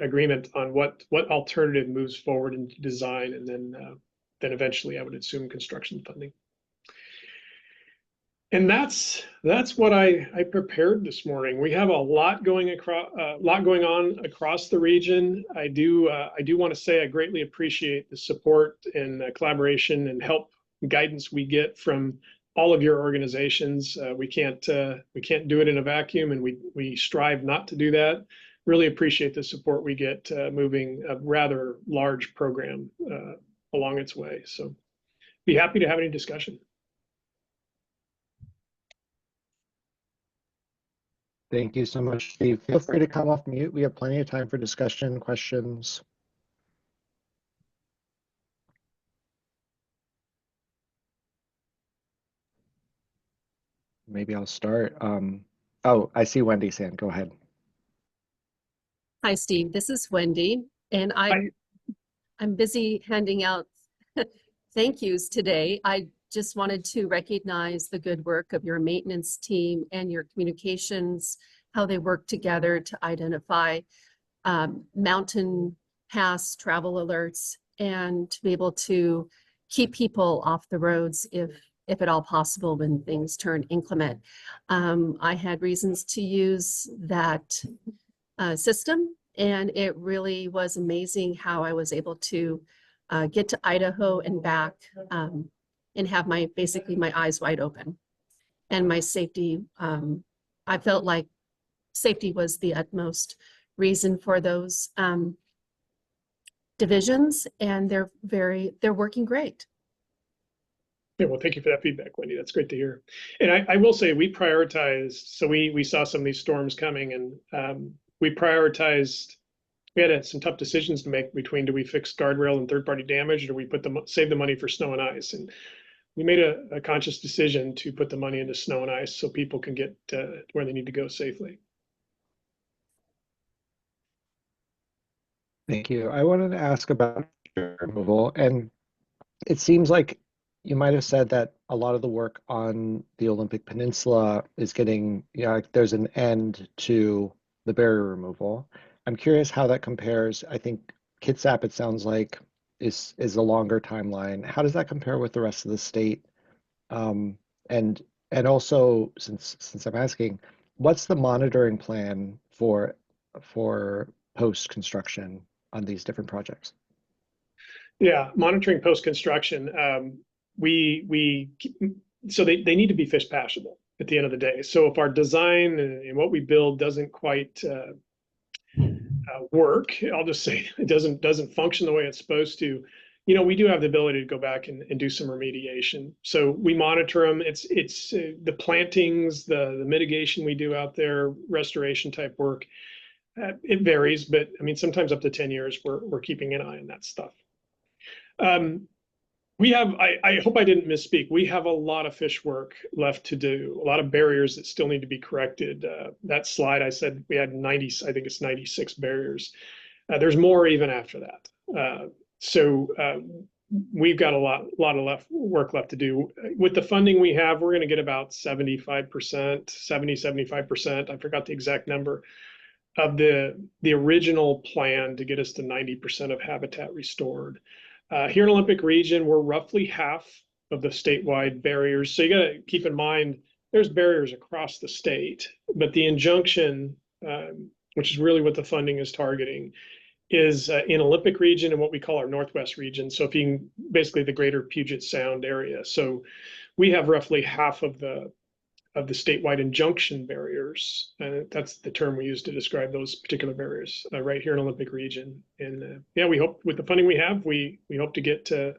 agreement on what alternative moves forward into design, and then eventually I would assume construction funding. And that's what I prepared this morning. We have a lot going on across the region. I do want to say I greatly appreciate the support and collaboration and help guidance we get from all of your organizations. We can't do it in a vacuum, and we strive not to do that. Really appreciate the support we get moving a rather large program along its way. So be happy to have any discussion. Thank you so much, Steve. Feel free to come off mute. We have plenty of time for discussion, questions. maybe I'll start. Oh, I see Wendy's hand. Go ahead. Hi, Steve. This is Wendy, and I'm busy handing out thank yous today. I just wanted to recognize the good work of your maintenance team and your communications, how they work together to identify mountain pass travel alerts and to be able to keep people off the roads if at all possible when things turn inclement. I had reasons to use that system, and it really was amazing how I was able to get to Idaho and back and have basically my eyes wide open. And my safety, I felt like safety was the utmost reason for those divisions, and they're working great. Yeah, well, thank you for that feedback, Wendy. That's great to hear. And I will say we prioritized, so we saw some of these storms coming, and we prioritized, we had some tough decisions to make between, do we fix guardrail and third-party damage, or do we save the money for snow and ice? And we made a conscious decision to put the money into snow and ice so people can get where they need to go safely. Thank you. I wanted to ask about removal, and it seems like you might have said that a lot of the work on the Olympic Peninsula is getting, like there's an end to the barrier removal. I'm curious how that compares. I think Kitsap, it sounds like, is a longer timeline. How does that compare with the rest of the state? And also, since I'm asking, what's the monitoring plan for post-construction on these different projects? Yeah, monitoring post-construction. So they need to be fish passable at the end of the day. So if our design and what we build doesn't quite work, I'll just say it doesn't function the way it's supposed to, we do have the ability to go back and do some remediation. So we monitor them. It's the plantings, the mitigation we do out there, restoration type work. It varies, but I mean, sometimes up to 10 years, we're keeping an eye on that stuff. We have, I hope I didn't misspeak. We have a lot of fish work left to do, a lot of barriers that still need to be corrected. That slide, I said we had 90, I think it's 96 barriers. There's more even after that. We've got a lot of work left to do. With the funding we have, we're going to get about 75%, 75%. I forgot the exact number of the original plan to get us to 90% of habitat restored. Here in Olympic region, we're roughly half of the statewide barriers. So you got to keep in mind, there's barriers across the state, but the injunction, which is really what the funding is targeting, is in Olympic region and what we call our Northwest region. So if you can, basically the greater Puget Sound area. So we have roughly half of the statewide injunction barriers. That's the term we use to describe those particular barriers right here in Olympic region. And yeah, we hope with the funding we have, we hope to get to,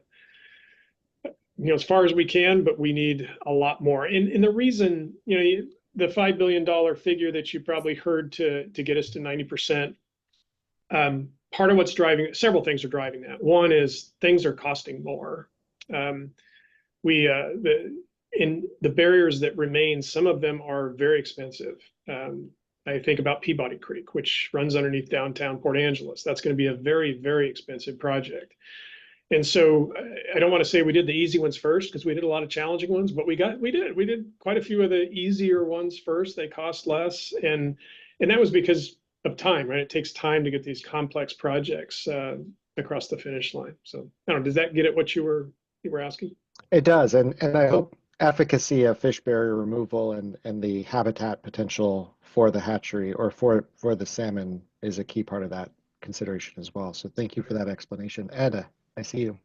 as far as we can, but we need a lot more. And the reason, the $5 billion figure that you probably heard to get us to 90%, part of what's driving, several things are driving that. One is things are costing more. In the barriers that remain, some of them are very expensive. I think about Peabody Creek, which runs underneath downtown Port Angeles. That's going to be a very, very expensive project. And so I don't want to say we did the easy ones first, because we did a lot of challenging ones, but we did quite a few of the easier ones first. They cost less. And that was because of time, right? It takes time to get these complex projects across the finish line. So I don't know, does that get at what you were asking? It does. And I hope efficacy of fish barrier removal and the habitat potential for the hatchery or for the salmon is a key part of that consideration as well. So thank you for that explanation. Ed, I see you.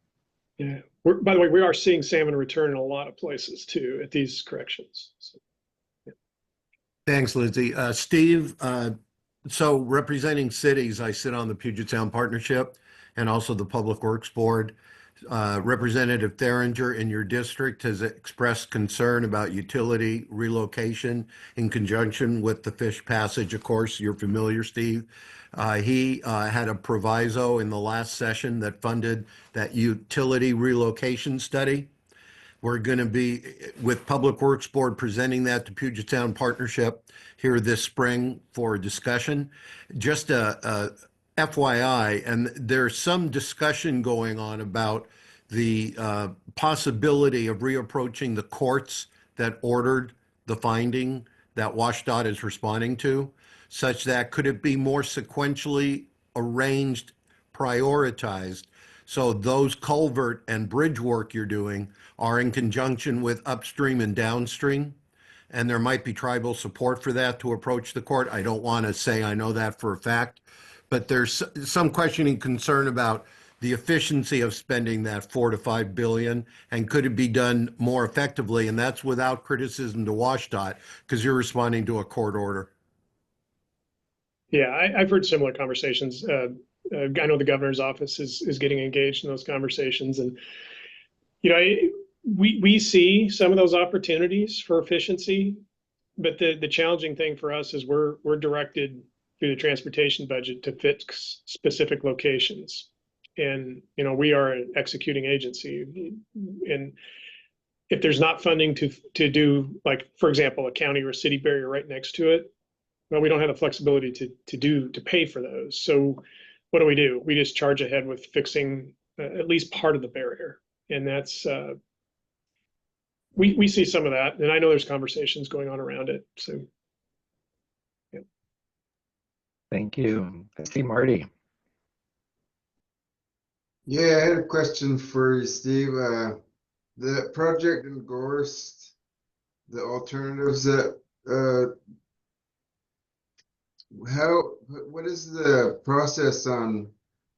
Yeah. By the way, we are seeing salmon return in a lot of places too at these corrections. So, yeah. Thanks, Lindsay. Steve, so representing cities, I sit on the Puget Sound Partnership and also the Public Works Board. Representative Theringer in your district has expressed concern about utility relocation in conjunction with the fish passage. Of course, you're familiar, Steve. He had a proviso in the last session that funded that utility relocation study. We're going to be with Public Works Board presenting that to Puget Sound Partnership here this spring for discussion. Just a FYI, and there's some discussion going on about the possibility of reapproaching the courts that ordered the finding that WashDOT is responding to, such that could it be more sequentially arranged, prioritized, so those culvert and bridge work you're doing are in conjunction with upstream and downstream, and there might be tribal support for that to approach the court. I don't want to say I know that for a fact, but there's some questioning concern about the efficiency of spending that $4 to $5 billion, and could it be done more effectively? And that's without criticism to WashDOT, because you're responding to a court order. Yeah, I've heard similar conversations. I know the governor's office is getting engaged in those conversations, and we see some of those opportunities for efficiency, but the challenging thing for us is we're directed through the transportation budget to fix specific locations, and we are an executing agency, and if there's not funding to do, like, for example, a county or a city barrier right next to it, well, we don't have the flexibility to pay for those. So what do? We just charge ahead with fixing at least part of the barrier. And that's, we see some of that. And I know there's conversations going on around it. So, yeah. Thank you. I see Marty. Yeah, I had a question for you, Steve. The project in Gorst, the alternatives that, what is the process on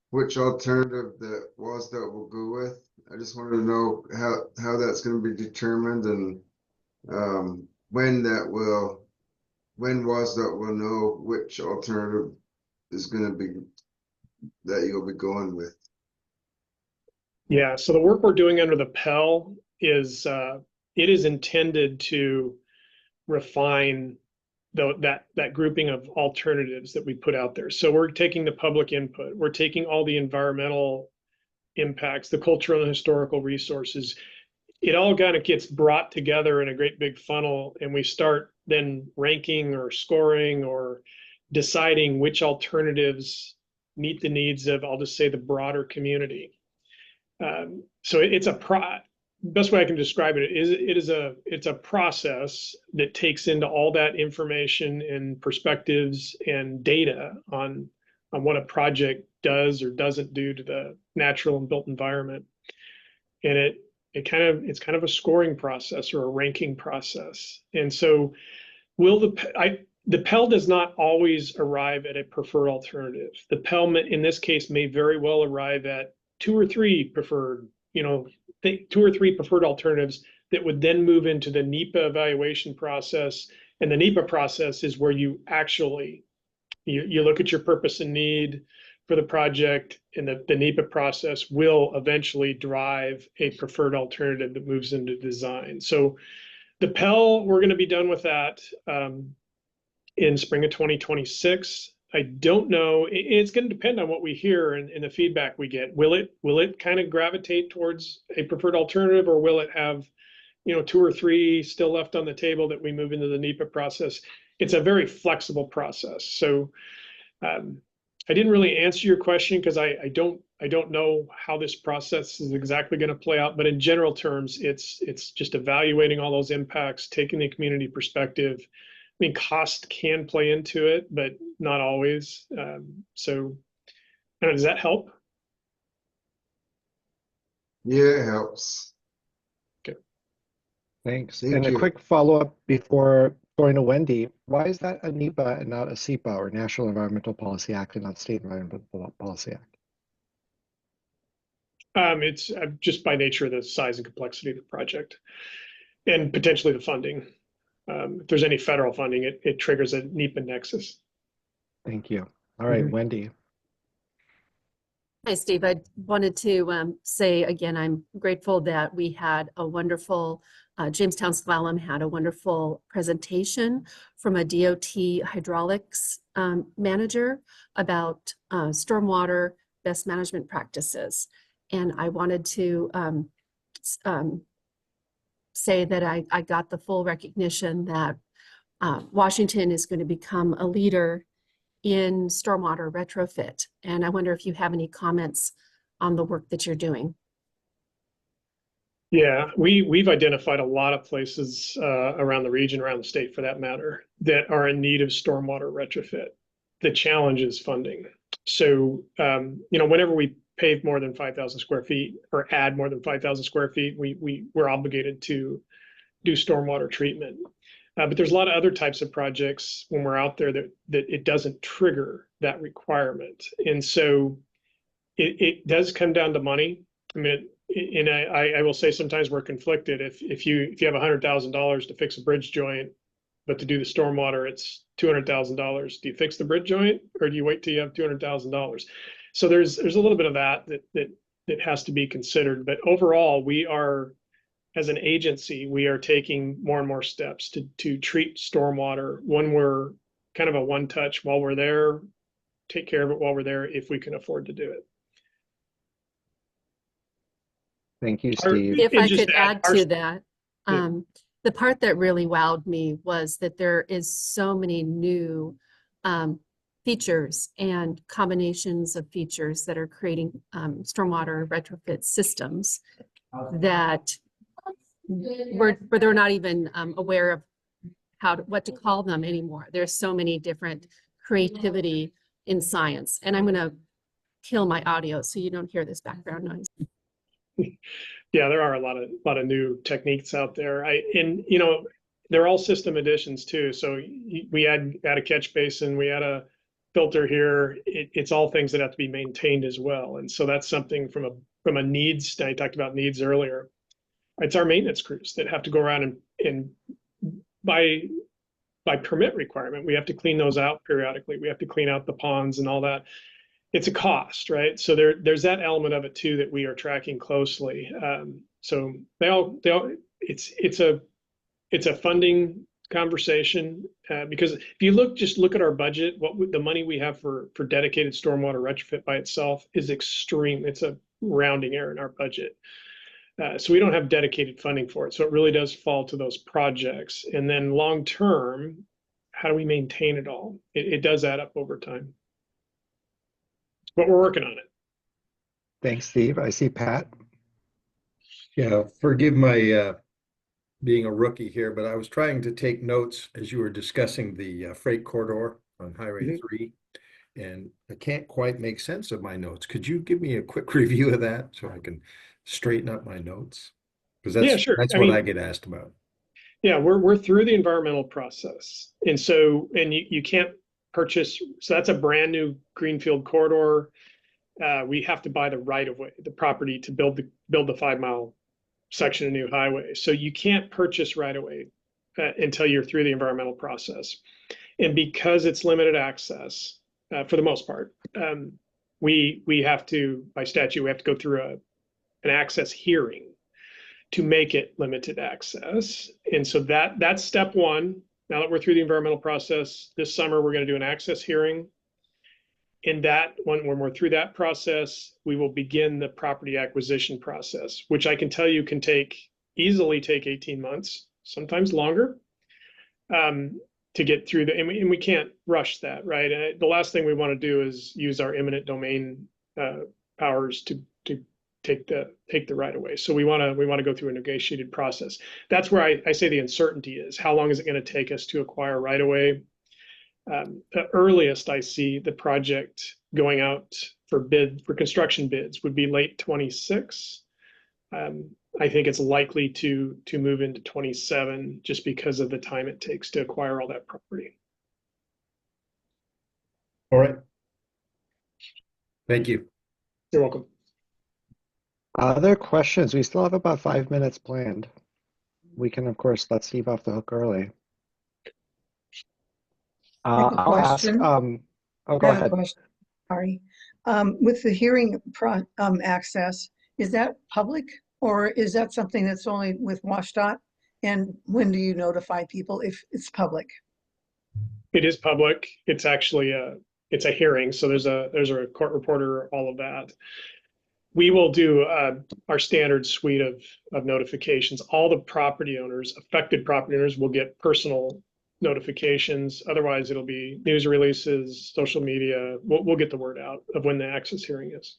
which alternative that WSDOT will go with? I just wanted to know how that's going to be determined, and when WSDOT will know which alternative is going to be that you'll be going with. Yeah, so the work we're doing under the PEL is it is intended to refine that grouping of alternatives that we put out there. So we're taking the public input, we're taking all the environmental impacts, the cultural and historical resources. It all kind of gets brought together in a great big funnel, and we start then ranking or scoring or deciding which alternatives meet the needs of, I'll just say, the broader community. So it's best way I can describe it is it's a process that takes into all that information and perspectives and data on what a project does or doesn't do to the natural and built environment. And it's kind of a scoring process or a ranking process. And so the PEL does not always arrive at a preferred alternative. The PEL in this case may very well arrive at two or three preferred alternatives that would then move into the NEPA evaluation process. And the NEPA process is where you actually, you look at your purpose and need for the project, and the NEPA process will eventually drive a preferred alternative that moves into design. So the PEL, we're going to be done with that in spring of 2026. I don't know. It's going to depend on what we hear and the feedback we get. Will it kind of gravitate towards a preferred alternative, or will it have, two or three still left on the table that we move into the NEPA process? It's a very flexible process. So I didn't really answer your question because I don't know how this process is exactly going to play out. But in general terms, it's just evaluating all those impacts, taking the community perspective. I mean, cost can play into it, but not always. So, does that help? Yeah, it helps. Okay. Thanks. Thank and you. A quick follow-up before going to Wendy. Why is that a NEPA and not a SEPA, or National Environmental Policy Act, and not State Environmental Policy Act? It's just by nature of the size and complexity of the project, and potentially the funding. If there's any federal funding, it triggers a NEPA nexus. Thank you. All right, Wendy. Hi, Steve. I wanted to say again, I'm grateful that we had a wonderful, Jamestown Slalom had a wonderful presentation from a DOT hydraulics manager about stormwater best management practices. And I wanted to say that I got the full recognition that Washington is going to become a leader in stormwater retrofit. And I wonder if you have any comments on the work that you're doing. Yeah, we've identified a lot of places around the region, around the state for that matter, that are in need of stormwater retrofit. The challenge is funding. So, whenever we pave more than 5,000 square feet or add more than 5,000 square feet, we're obligated to do stormwater treatment. But there's a lot of other types of projects when we're out there that it doesn't trigger that requirement. And so it does come down to money. I mean, and I will say sometimes we're conflicted. If you have $100,000 to fix a bridge joint, but to do the stormwater, it's $200,000. Do you fix the bridge joint or do you wait till you have $200,000? So there's a little bit of that has to be considered. But overall, we are, as an agency, we are taking more and more steps to treat stormwater when we're kind of a one touch while we're there, take care of it while we're there if we can afford to do it. Thank you, Steve. If I could add to that, the part that really wowed me was that there is so many new features and combinations of features that are creating stormwater retrofit systems that they're not even aware of what to call them anymore. There's so many different creativity in science. And I'm going to kill my audio so you don't hear this background noise. Yeah, there are a lot of new techniques out there. They're all system additions too. So we add a catch basin, we add a filter here. It's all things that have to be maintained as well. And so that's something from a needs. I talked about needs earlier. It's our maintenance crews that have to go around and by permit requirement, we have to clean those out periodically. We have to clean out the ponds and all that. It's a cost, right? So there's that element of it too that we are tracking closely. So it's a funding conversation because if you just look at our budget, the money we have for dedicated stormwater retrofit by itself is extreme. It's a rounding error in our budget. So we don't have dedicated funding for it. So it really does fall to those projects. And then long term, how do we maintain it all? It does add up over time. But we're working on it. Thanks, Steve. I see Pat. Yeah, forgive my being a rookie here, but I was trying to take notes as you were discussing the freight corridor on Highway 3, and I can't quite make sense of my notes. Could you give me a quick review of that so I can straighten up my notes? Because that's what I get asked about. Yeah, we're through the environmental process, and you can't purchase. So that's a brand new greenfield corridor. We have to buy the right of way, the property to build the 5-mile section of new highway. So you can't purchase right of way until you're through the environmental process. And because it's limited access for the most part, we have to, by statute, we have to go through an access hearing to make it limited access. And so that's step one. Now that we're through the environmental process, this summer we're going to do an access hearing. In that, when we're through that process, we will begin the property acquisition process, which I can tell you can easily take 18 months, sometimes longer, to get through and we can't rush that, right? And the last thing we want to do is use our eminent domain powers to take the right of way. So we want to go through a negotiated process. That's where I say the uncertainty is. How long is it going to take us to acquire right of way? The earliest I see the project going out for construction bids would be late 26. I think it's likely to move into 27 just because of the time it takes to acquire all that property. All right. Thank you. You're welcome. Other questions? We still have about 5 minutes planned. We can, of course, let Steve off the hook early. I'll ask. Go ahead. Sorry. With the hearing access, is that public or is that something that's only with WashDOT? And when do you notify people if it's public? It is public. It's actually it's a hearing, so there's a court reporter, all of that. we will do our standard suite of notifications. All the property owners, affected property owners, will get personal notifications. Otherwise, it'll be news releases, social media. We'll get the word out of when the access hearing is.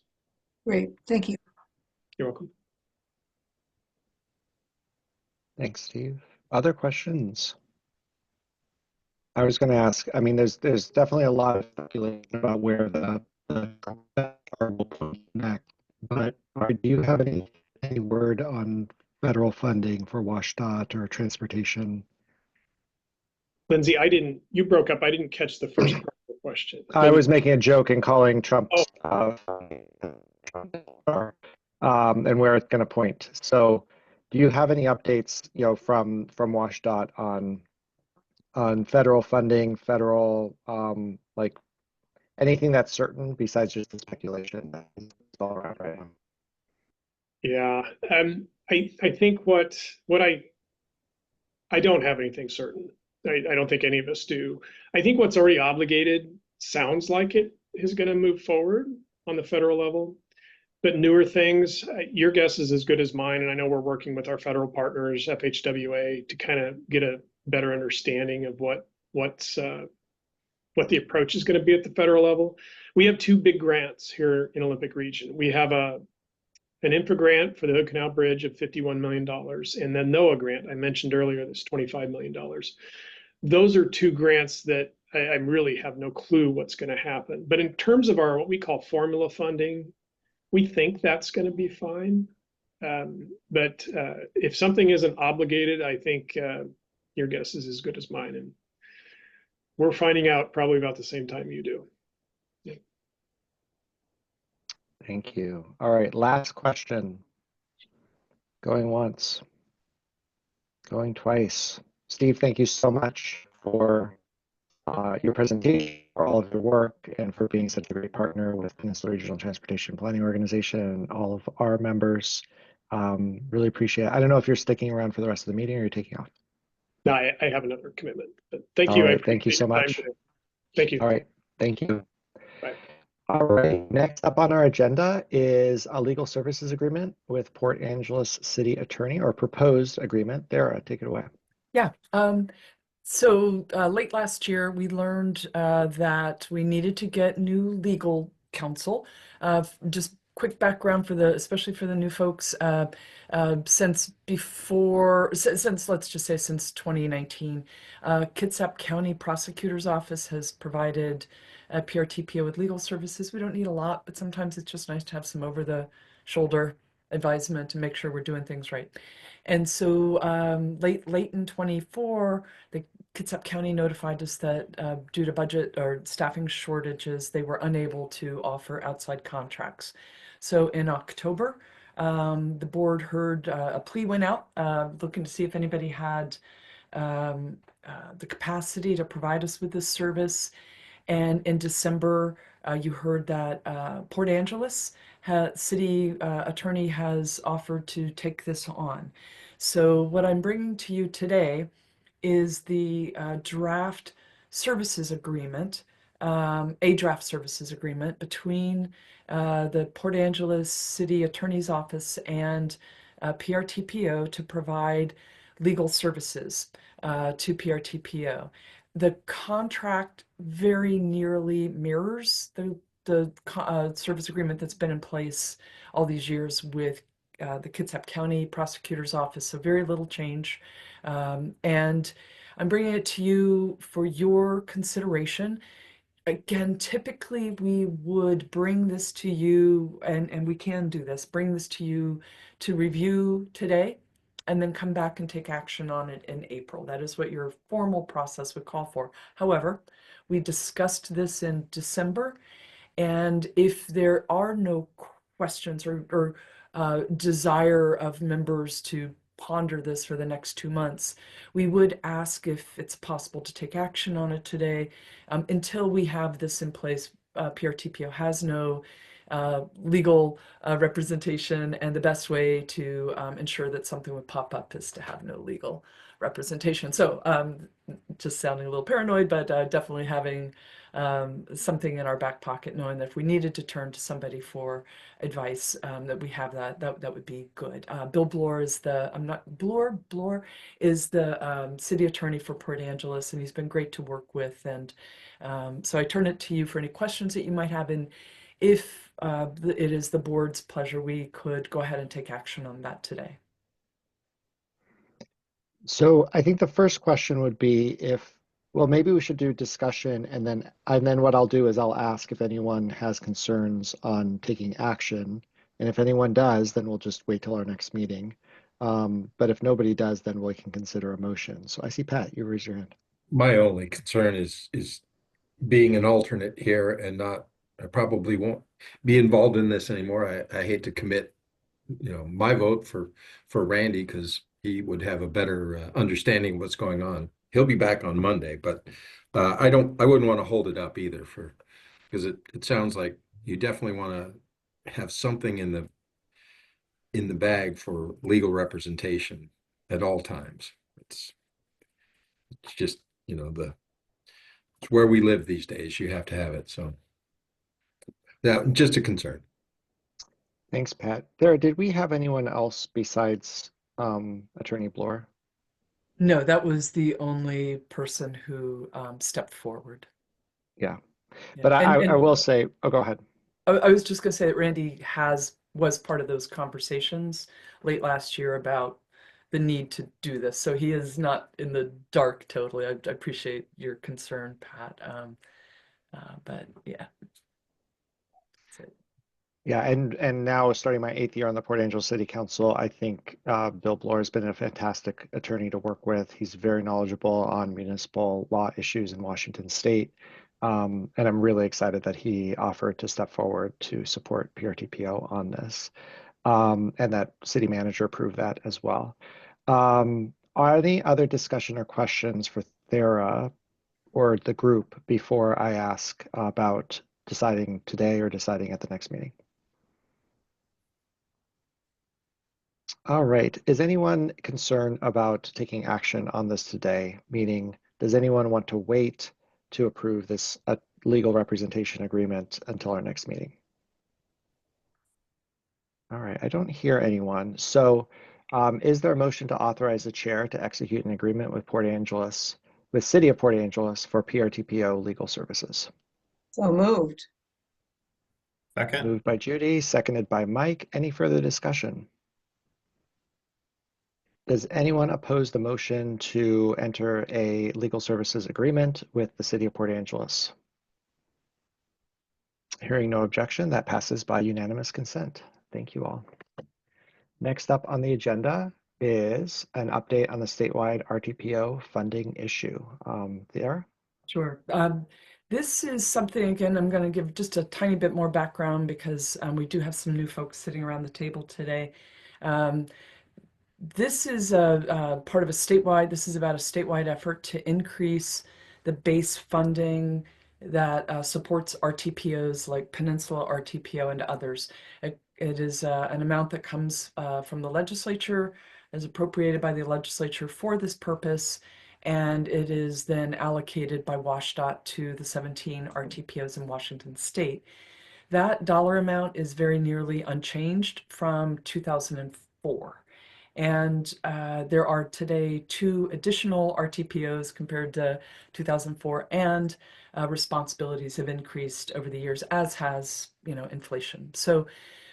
Great, thank you. You're welcome. Thanks, Steve. Other questions? I was going to ask, I mean, there's definitely a lot of speculation about where the will put next, but do you have any word on federal funding for WashDOT or transportation? Lindsay, you broke up. I didn't catch the first part of the question. I was making a joke and calling Trump and where it's going to point. So do you have any updates, from WashDOT on federal funding, federal, like anything that's certain besides just the speculation that's all around right now? Yeah, I think what I don't have anything certain. I don't think any of us do. I think what's already obligated sounds like it is going to move forward on the federal level. But newer things, your guess is as good as mine. And I know we're working with our federal partners, FHWA, to kind of get a better understanding of what the approach is going to be at the federal level. We have two big grants here in Olympic Region. We have an infra grant for the Hood Canal Bridge of $51 million, and the NOAA grant I mentioned earlier, that's $25 million. Those are two grants that I really have no clue what's going to happen. But in terms of our what we call formula funding, we think that's going to be fine. But if something isn't obligated, I think your guess is as good as mine. And we're finding out probably about the same time you do. Yeah. Thank you. All right, last question. Going once, going twice. Steve, thank you so much for your presentation, for all of your work, and for being such a great partner with Peninsula Regional Transportation Planning Organization and all of our members. Really appreciate it. I don't know if you're sticking around for the rest of the meeting or you're taking off. No, I have another commitment, but thank All you. right, thank you so much. Thank you. All right, thank you. Bye. All right, next up on our agenda is a legal services agreement with Port Angeles City Attorney, or proposed agreement. Dara, take it away. Yeah. So late last year, we learned that we needed to get new legal counsel. Just quick background especially for the new folks. Since let's just say since 2019, Kitsap County Prosecutor's Office has provided PRTPO with legal services. We don't need a lot, but sometimes it's just nice to have some over-the-shoulder advisement to make sure we're doing things right. And so late in 24, the Kitsap County notified us that due to budget or staffing shortages, they were unable to offer outside contracts. So in October, the board heard a plea went out looking to see if anybody had the capacity to provide us with this service. And in December, you heard that Port Angeles city attorney has offered to take this on. So what I'm bringing to you today is the draft services agreement, a draft services agreement between the Port Angeles City Attorney's Office and PRTPO to provide legal services to PRTPO. The contract very nearly mirrors the service agreement that's been in place all these years with the Kitsap County Prosecutor's Office, so very little change. And I'm bringing it to you for your consideration. Again, typically we would bring this to you, and we can do this, bring this to you to review today, and then come back and take action on it in April. That is what your formal process would call for. However, we discussed this in December, and if there are no questions or desire of members to ponder this for the next 2 months, we would ask if it's possible to take action on it today. Until we have this in place, PRTPO has no legal representation, and the best way to ensure that something would pop up is to have no legal representation. So just sounding a little paranoid, but definitely having something in our back pocket, knowing that if we needed to turn to somebody for advice, that we have that would be good. Bill Bloor is Bloor is the city attorney for Port Angeles, and he's been great to work with. And so I turn it to you for any questions that you might have. And if it is the board's pleasure, we could go ahead and take action on that today. So I think the first question would be well, maybe we should do discussion, and then what I'll do is I'll ask if anyone has concerns on taking action. And if anyone does, then we'll just wait till our next meeting. But if nobody does, then we can consider a motion. So I see Pat, you raise your hand. My only concern is being an alternate here and not, I probably won't be involved in this anymore. I hate to commit, my vote for Randy because he would have a better understanding of what's going on. He'll be back on Monday, but I wouldn't want to hold it up either because it sounds like you definitely want to have something in the bag for legal representation at all times. It's just, it's where we live these days. You have to have it. So that just a concern. Thanks, Pat. There, did we have anyone else besides Attorney Bloor? No, that was the only person who stepped forward. Yeah. But I will say, oh, go ahead. I was just going to say that Randy was part of those conversations late last year about the need to do this. So he is not in the dark totally. I appreciate your concern, Pat. But yeah. Yeah, and now starting my 8th year on the Port Angeles City Council, I think Bill Bloor has been a fantastic attorney to work with. He's very knowledgeable on municipal law issues in Washington State. And I'm really excited that he offered to step forward to support PRTPO on this. And that city manager approved that as well. Are any other discussion or questions for Thera or the group before I ask about deciding today or deciding at the next meeting? All right. Is anyone concerned about taking action on this today? Meaning, does anyone want to wait to approve this legal representation agreement until our next meeting? All right. I don't hear anyone. So is there a motion to authorize the chair to execute an agreement with City of Port Angeles for PRTPO legal services? So moved. Second. Moved by Judy, seconded by Mike. Any further discussion? Does anyone oppose the motion to enter a legal services agreement with the City of Port Angeles? Hearing no objection, that passes by unanimous consent. Thank you all. Next up on the agenda is an update on the statewide RTPO funding issue. Thera? Sure. This is something, again, I'm going to give just a tiny bit more background because we do have some new folks sitting around the table today. This is a part of a statewide, this is about a statewide effort to increase the base funding that supports RTPOs like Peninsula RTPO and others. It is an amount that comes from the legislature, is appropriated by the legislature for this purpose, and it is then allocated by WashDOT to the 17 RTPOs in Washington State. That dollar amount is very nearly unchanged from 2004. And there are today 2 additional RTPOs compared to 2004, and responsibilities have increased over the years, as has, inflation. So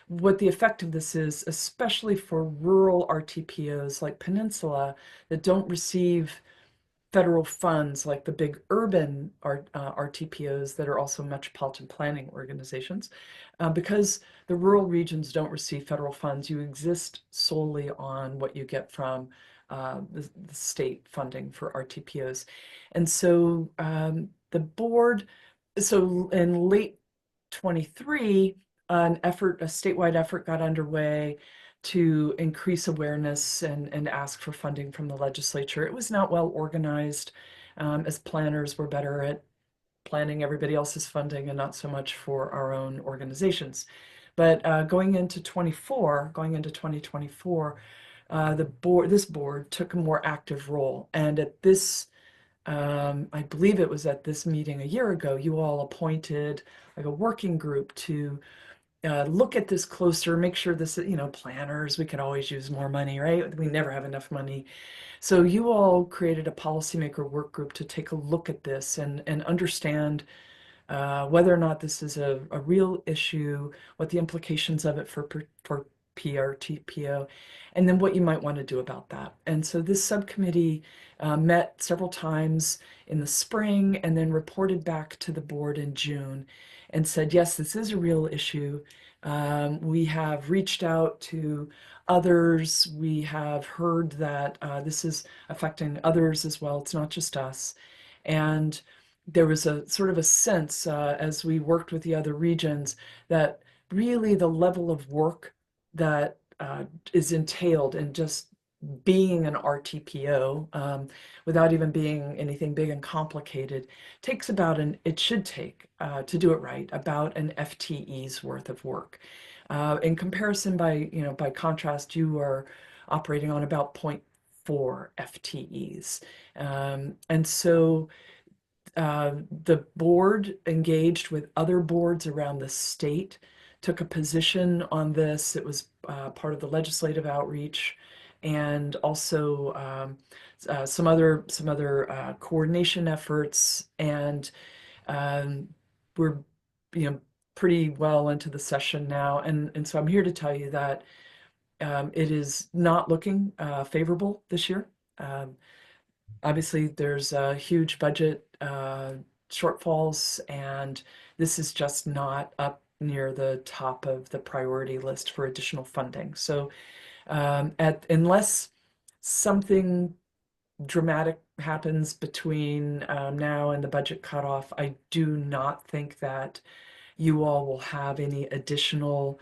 what the effect of this is, especially for rural RTPOs like Peninsula that don't receive federal funds like the big urban RTPOs that are also metropolitan planning organizations, because the rural regions don't receive federal funds, you exist solely on what you get from the state funding for RTPOs. And so the board, so in late 23, a statewide effort got underway to increase awareness and ask for funding from the legislature. It was not well organized, as planners were better at planning everybody else's funding and not so much for our own organizations. But going into 2024, this board took a more active role. And at this I believe it was at this meeting a year ago, you all appointed like a working group to look at this closer, make sure this, planners, we could always use more money, right? We never have enough money. So you all created a policymaker work group to take a look at this and understand whether or not this is a real issue, what the implications of it for PRTPO, and then what you might want to do about that. And so this subcommittee met several times in the spring and then reported back to the board in June and said, yes, this is a real issue. We have reached out to others. We have heard that this is affecting others as well. It's not just us. And there was a sort of a sense as we worked with the other regions that really the level of work that is entailed in just being an RTPO without even being anything big and complicated takes about it should take to do it right about an FTE's worth of work. In comparison, by contrast, you are operating on about 0.4 FTEs. And so the board engaged with other boards around the state, took a position on this. It was part of the legislative outreach, and also some other coordination efforts. And we're pretty well into the session now, and so I'm here to tell you that it is not looking favorable this year. Obviously, there's huge budget shortfalls, and this is just not up near the top of the priority list for additional funding. So unless something dramatic happens between now and the budget cutoff, I do not think that you all will have any additional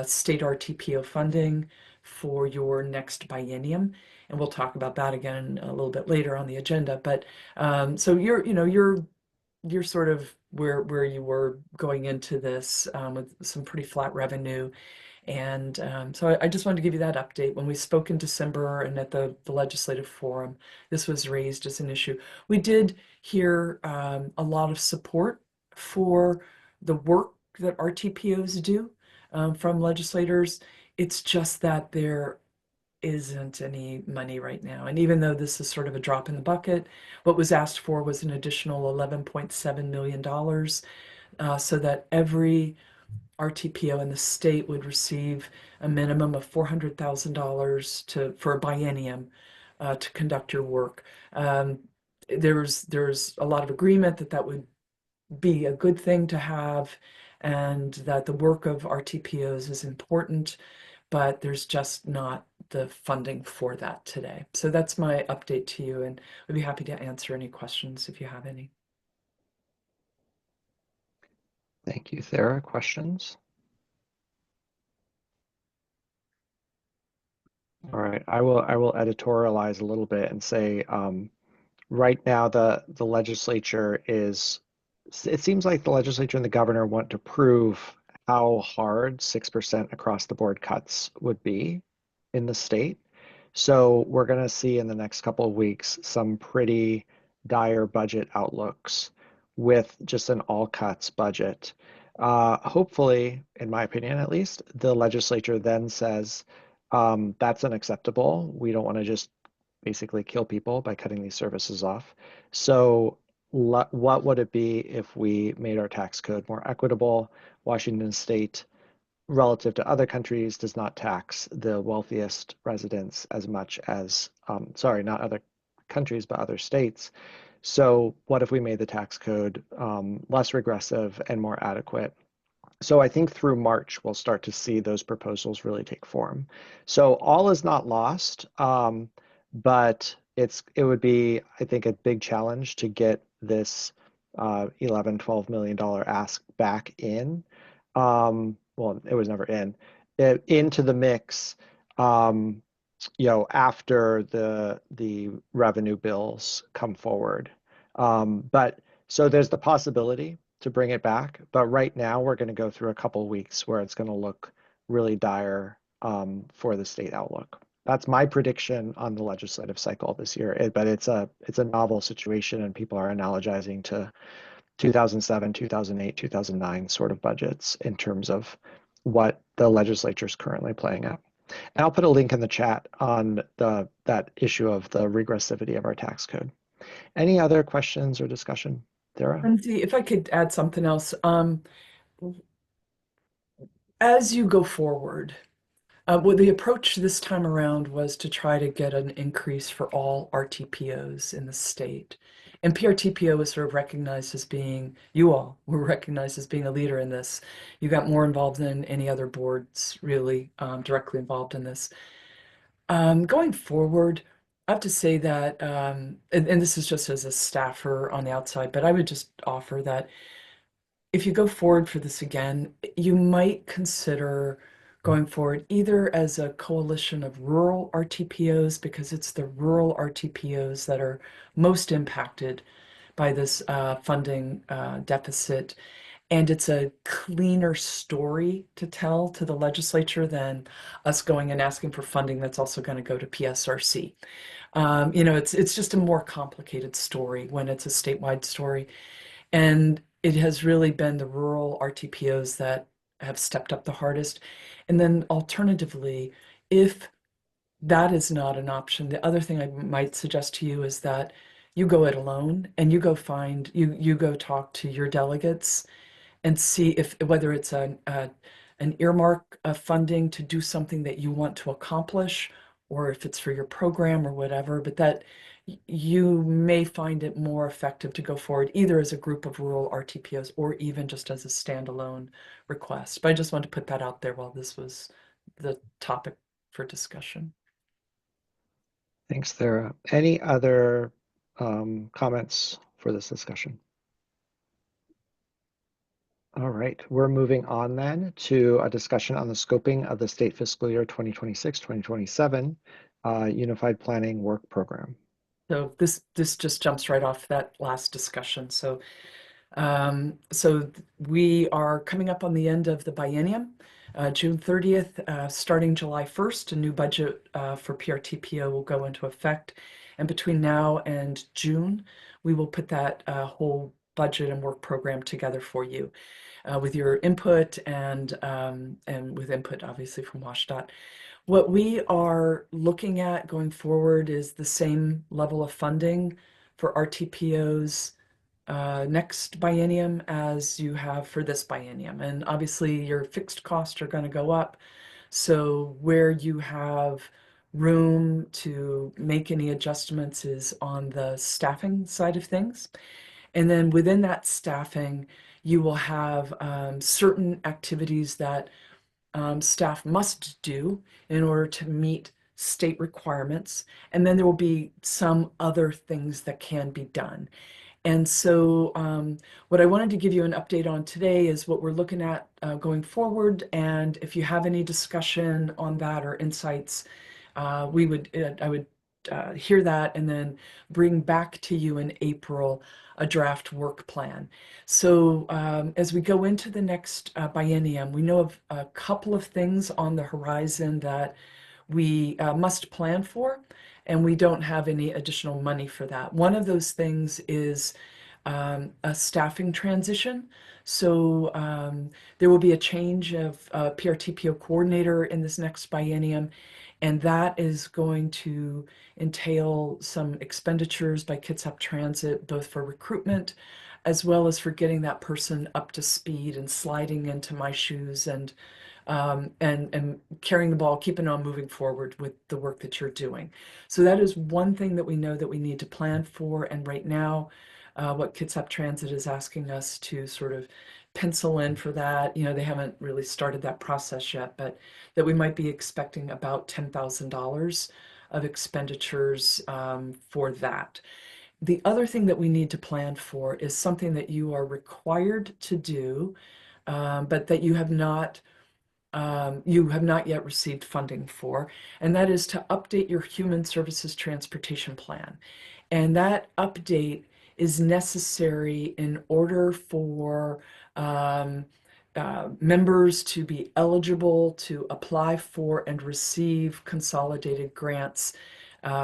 state RTPO funding for your next biennium. And we'll talk about that again a little bit later on the agenda. But so you're sort of where you were going into this with some pretty flat revenue. And so I just wanted to give you that update. When we spoke in December and at the legislative forum, this was raised as an issue. We did hear a lot of support for the work that RTPOs do from legislators. It's just that there isn't any money right now. And even though this is sort of a drop in the bucket, what was asked for was an additional $11.7 million so that every RTPO in the state would receive a minimum of $400,000 for a biennium to conduct your work. There's a lot of agreement that would be a good thing to have, and that the work of RTPOs is important, but there's just not the funding for that today. So that's my update to you, and I'd be happy to answer any questions if you have any. Thank you, Sarah. Questions? All right, I will editorialize a little bit and say right now the legislature is, it seems like the legislature and the governor want to prove how hard 6% across the board cuts would be in the state. So we're going to see in the next couple of weeks some pretty dire budget outlooks with just an all cuts budget. Hopefully, in my opinion at least, the legislature then says that's unacceptable. We don't want to just basically kill people by cutting these services off. So what would it be if we made our tax code more equitable? Washington State, relative to other countries, does not tax the wealthiest residents as much as, sorry, not other countries, but other states. So what if we made the tax code less regressive and more adequate? So I think through March, we'll start to see those proposals really take form. So all is not lost, but it would be, I think, a big challenge to get this $11-12 million ask back in. Well, it was never into the mix, after the revenue bills come forward. But so there's the possibility to bring it back, but right now we're going to go through a couple of weeks where it's going to look really dire for the state outlook. That's my prediction on the legislative cycle this year. But it's a novel situation, and people are analogizing to 2007, 2008, 2009 sort of budgets in terms of what the legislature is currently playing at. And I'll put a link in the chat on that issue of the regressivity of our tax code. Any other questions or discussion, Dara? Lindsay, if I could add something else. As you go forward, well, the approach this time around was to try to get an increase for all RTPOs in the state. And PRTPO was sort of recognized as being, you all were recognized as being a leader in this. You got more involved than any other boards really directly involved in this. Going forward, I have to say that, and this is just as a staffer on the outside, but I would just offer that if you go forward for this again, you might consider going forward either as a coalition of rural RTPOs, because it's the rural RTPOs that are most impacted by this funding deficit. And it's a cleaner story to tell to the legislature than us going and asking for funding that's also going to go to PSRC. It's just a more complicated story when it's a statewide story. And it has really been the rural RTPOs that have stepped up the hardest. And then alternatively, if that is not an option, the other thing I might suggest to you is that you go it alone and you go talk to your delegates and see if whether it's an earmark of funding to do something that you want to accomplish, or if it's for your program or whatever, but that you may find it more effective to go forward either as a group of rural RTPOs or even just as a standalone request. But I just wanted to put that out there while this was the topic for discussion. Thanks, Sarah. Any other comments for this discussion? All right, we're moving on then to a discussion on the scoping of the state fiscal year 2026-2027 Unified Planning Work Program. So this just jumps right off that last discussion. So we are coming up on the end of the biennium, June 30th, starting July 1st, a new budget for PRTPO will go into effect. And between now and June, we will put that whole budget and work program together for you with your input and with input obviously from WashDOT. What we are looking at going forward is the same level of funding for RTPOs next biennium as you have for this biennium. And obviously your fixed costs are going to go up. So where you have room to make any adjustments is on the staffing side of things. And then within that staffing, you will have certain activities that staff must do in order to meet state requirements. And then there will be some other things that can be done. And so what I wanted to give you an update on today is what we're looking at going forward. And if you have any discussion on that or insights, I would hear that and then bring back to you in April a draft work plan. So as we go into the next biennium, we know of a couple of things on the horizon that we must plan for, and we don't have any additional money for that. One of those things is a staffing transition. So there will be a change of PRTPO coordinator in this next biennium, and that is going to entail some expenditures by Kitsap Transit, both for recruitment as well as for getting that person up to speed and sliding into my shoes and carrying the ball, keeping on moving forward with the work that you're doing. So that is one thing that we know that we need to plan for. And right now, what Kitsap Transit is asking us to sort of pencil in for that, they haven't really started that process yet, but that we might be expecting about $10,000 of expenditures for that. The other thing that we need to plan for is something that you are required to do, but that you have not yet received funding for, and that is to update your human services transportation plan. And that update is necessary in order for members to be eligible to apply for and receive consolidated grants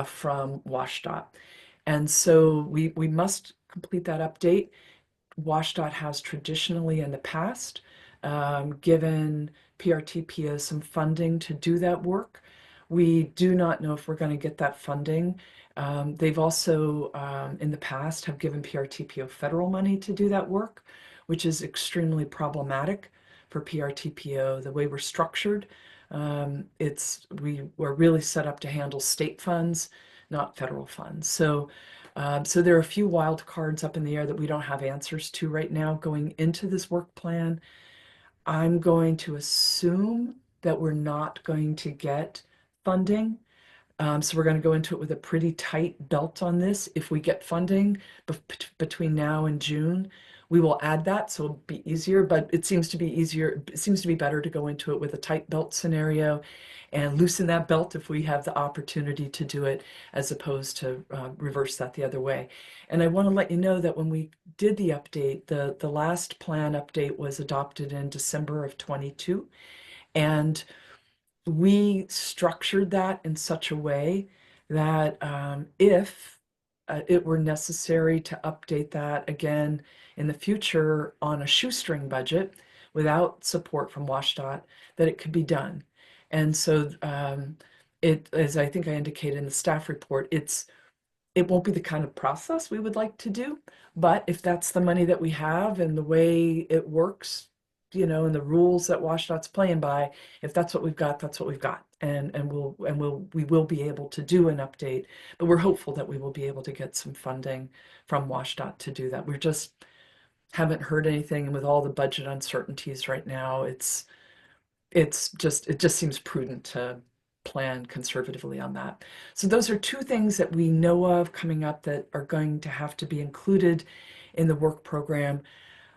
from WashDOT. And so we must complete that update. WashDOT has traditionally in the past given PRTPO some funding to do that work. We do not know if we're going to get that funding. They've also in the past have given PRTPO federal money to do that work, which is extremely problematic for PRTPO. The way we're structured, we're really set up to handle state funds, not federal funds. So there are a few wild cards up in the air that we don't have answers to right now going into this work plan. I'm going to assume that we're not going to get funding. So we're going to go into it with a pretty tight belt on this. If we get funding between now and June, we will add that, so it'll be easier, but it seems to be easier. It seems to be better to go into it with a tight belt scenario and loosen that belt if we have the opportunity to do it, as opposed to reverse that the other way. And I want to let you know that when we did the update, the last plan update was adopted in December of 22. And we structured that in such a way that if it were necessary to update that again in the future on a shoestring budget without support from WashDOT, that it could be done. And so as I think I indicated in the staff report, it won't be the kind of process we would like to do, but if that's the money that we have and the way it works, you know, and the rules that WashDOT's playing by, if that's what we've got, that's what we've got. And we will be able to do an update, but we're hopeful that we will be able to get some funding from WashDOT to do that. We just haven't heard anything, and with all the budget uncertainties right now, it just seems prudent to plan conservatively on that. So those are two things that we know of coming up that are going to have to be included in the work program.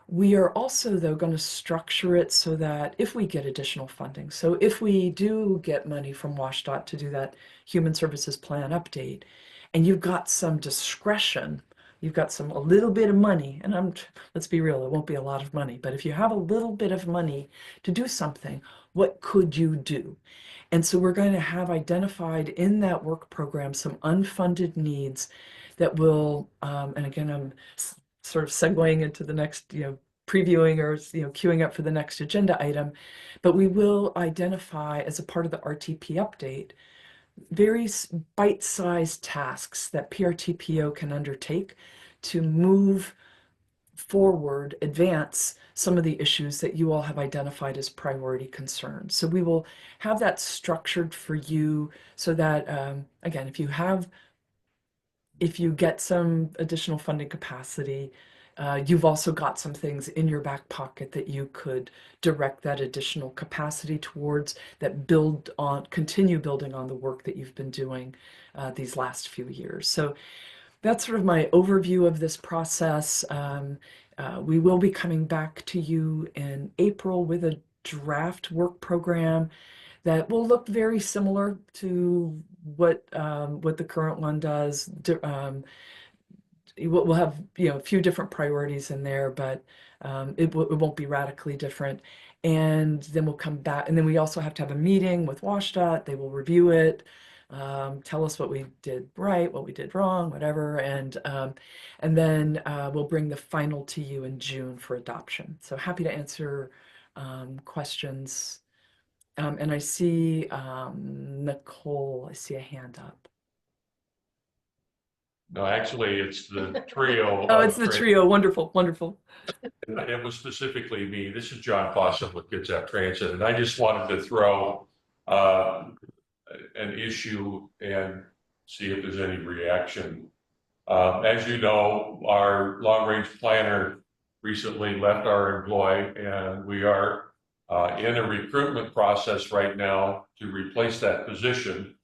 We are also, though, going to structure it so that if we get additional funding, so if we do get money from WashDOT to do that Human Services Plan update, and you've got some discretion, you've got a little bit of money, and let's be real, it won't be a lot of money, but if you have a little bit of money to do something, what could you do? And so we're going to have identified in that work program some unfunded needs that will, and again, I'm sort of segueing into the next, previewing or, queuing up for the next agenda item, but we will identify as a part of the RTP update very bite-sized tasks that PRTPO can undertake to move forward, advance some of the issues that you all have identified as priority concerns. So we will have that structured for you so that, again, if you get some additional funding capacity, you've also got some things in your back pocket that you could direct that additional capacity towards, that continue building on the work that you've been doing these last few years. So that's sort of my overview of this process. We will be coming back to you in April with a draft work program that will look very similar to what the current one does. We'll have a few different priorities in there, but it won't be radically different. And then we'll come back, and then we also have to have a meeting with WashDOT. They will review it, tell us what we did right, what we did wrong, whatever, and then we'll bring the final to you in June for adoption. So happy to answer questions. And I see Nicole, I see a hand up. No, actually, it's the trio. Oh, it's the trio. Wonderful, wonderful. It was specifically me. This is John Clausen with Kitsap Transit, and I just wanted to throw an issue and see if there's any reaction. As you know, our long-range planner recently left our employ, and we are in a recruitment process right now to replace that position.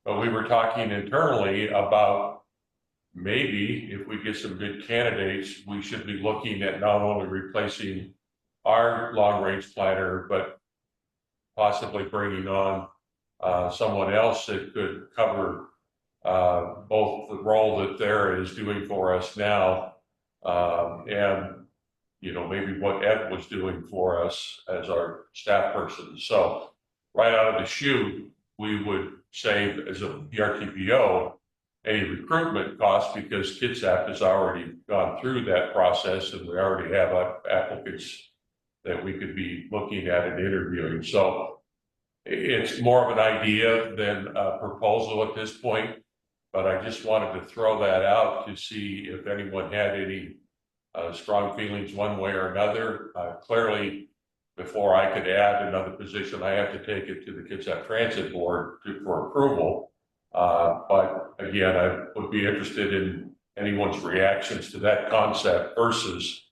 But we were talking internally about maybe if we get some good candidates, we should be looking at not only replacing our long-range planner, but possibly bringing on someone else that could cover both the role that Thera is doing for us now and maybe what Ed was doing for us as our staff person. So right out of the chute, we would save as a PRTPO any recruitment costs because Kitsap has already gone through that process and we already have applicants that we could be looking at and interviewing. So it's more of an idea than a proposal at this point, but I just wanted to throw that out to see if anyone had any strong feelings one way or another. Clearly, before I could add another position, I have to take it to the Kitsap Transit Board for approval. But again, I would be interested in anyone's reactions to that concept versus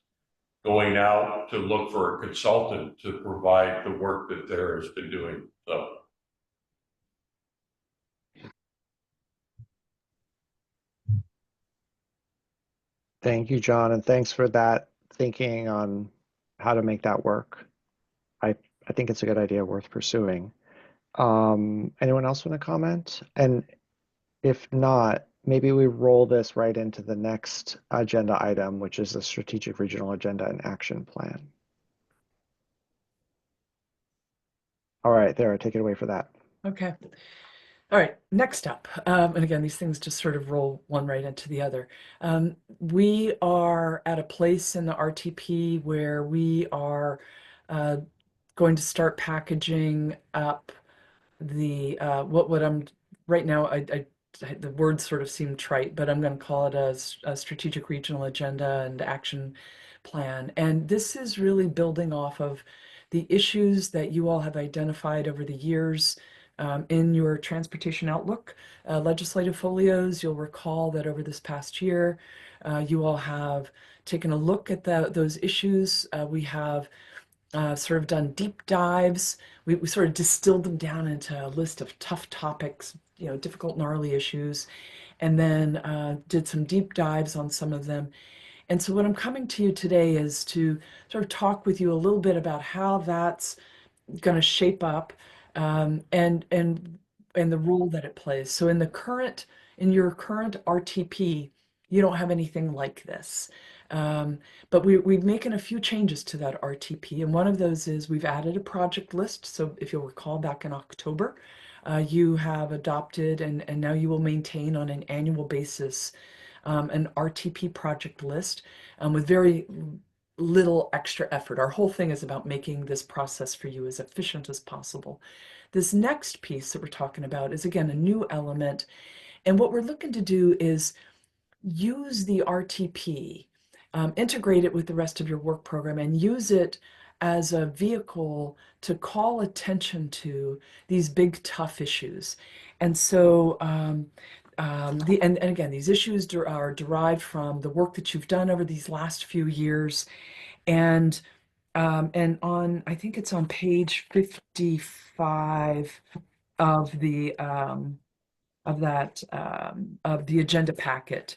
going out to look for a consultant to provide the work that there has been doing. So. Thank you, John, and thanks for that thinking on how to make that work. I think it's a good idea worth pursuing. Anyone else want to comment? And if not, maybe we roll this right into the next agenda item, which is the strategic regional agenda and action plan. All right, there, take it away for that. Okay. All right, next up, and again, these things just sort of roll one right into the other. We are at a place in the RTP where we are going to start packaging up the what I'm right now. The words sort of seem trite, but I'm going to call it a strategic regional agenda and action plan. And this is really building off of the issues that you all have identified over the years. In your transportation outlook legislative folios, you'll recall that over this past year, you all have taken a look at those issues. We have sort of done deep dives. We sort of distilled them down into a list of tough topics, difficult, gnarly issues, and then did some deep dives on some of them. And so what I'm coming to you today is to sort of talk with you a little bit about how that's going to shape up and the role that it plays. So in your current RTP, you don't have anything like this. But we've making a few changes to that RTP, and one of those is we've added a project list. So if you'll recall, back in October, you have adopted and now you will maintain on an annual basis an RTP project list with very little extra effort. Our whole thing is about making this process for you as efficient as possible. This next piece that we're talking about is, again, a new element. And what we're looking to do is use the RTP, integrate it with the rest of your work program, and use it as a vehicle to call attention to these big, tough issues. And so, and again, these issues are derived from the work that you've done over these last few years. And on, I think it's on page 55 of the agenda packet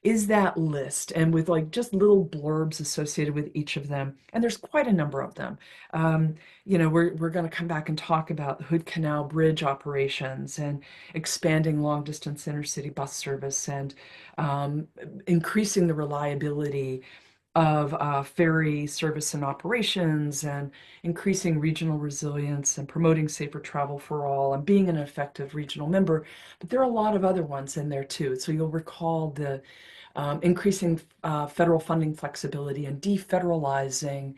is that list, and with like just little blurbs associated with each of them, and there's quite a number of them. We're going to come back and talk about the Hood Canal Bridge operations and expanding long distance intercity bus service and increasing the reliability of ferry service and operations and increasing regional resilience and promoting safer travel for all and being an effective regional member. But there are a lot of other ones in there too. So you'll recall the increasing federal funding flexibility and defederalizing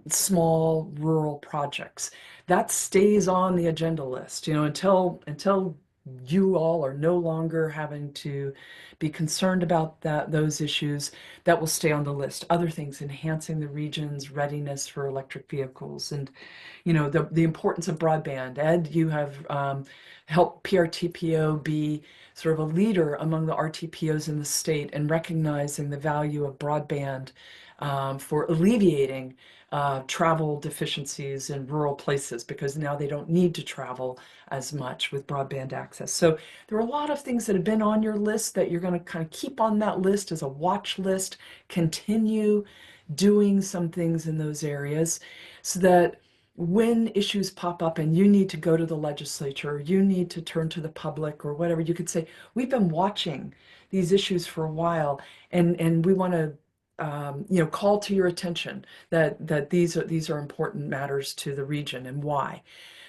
small rural projects. That stays on the agenda list, until you all are no longer having to be concerned about those issues. That will stay on the list. Other things, enhancing the region's readiness for electric vehicles, and the importance of broadband. Ed, you have helped PRTPO be sort of a leader among the RTPOs in the state and recognizing the value of broadband for alleviating travel deficiencies in rural places, because now they don't need to travel as much with broadband access. So there are a lot of things that have been on your list that you're going to kind of keep on that list as a watch list, continue doing some things in those areas so that when issues pop up and you need to go to the legislature, or you need to turn to the public or whatever, you could say, we've been watching these issues for a while and we want to call to your attention that these are important matters to the region and why.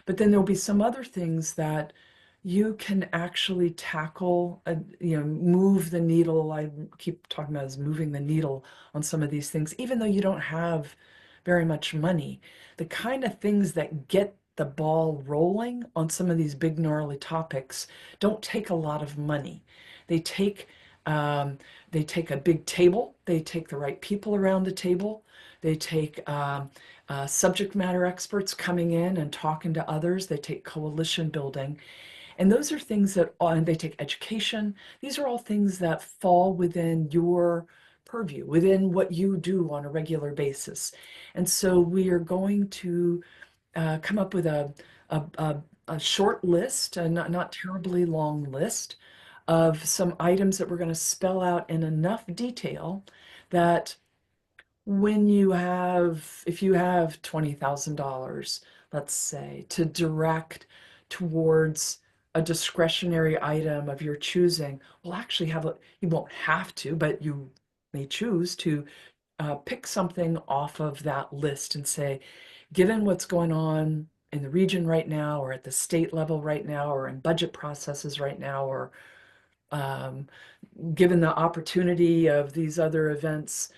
But then there'll be some other things that you can actually tackle, move the needle. I keep talking about as moving the needle on some of these things, even though you don't have very much money. The kind of things that get the ball rolling on some of these big gnarly topics don't take a lot of money. They take a big table. They take the right people around the table. They take subject matter experts coming in and talking to others. They take coalition building. And those are things that, and they take education. These are all things that fall within your purview, within what you do on a regular basis. And so we are going to come up with a short list, a not terribly long list of some items that we're going to spell out in enough detail that if you have $20,000, let's say, to direct towards a discretionary item of your choosing, well, actually you won't have to, but you may choose to pick something off of that list and say, given what's going on in the region right now, or at the state level right now, or in budget processes right now, or given the opportunity of these other events,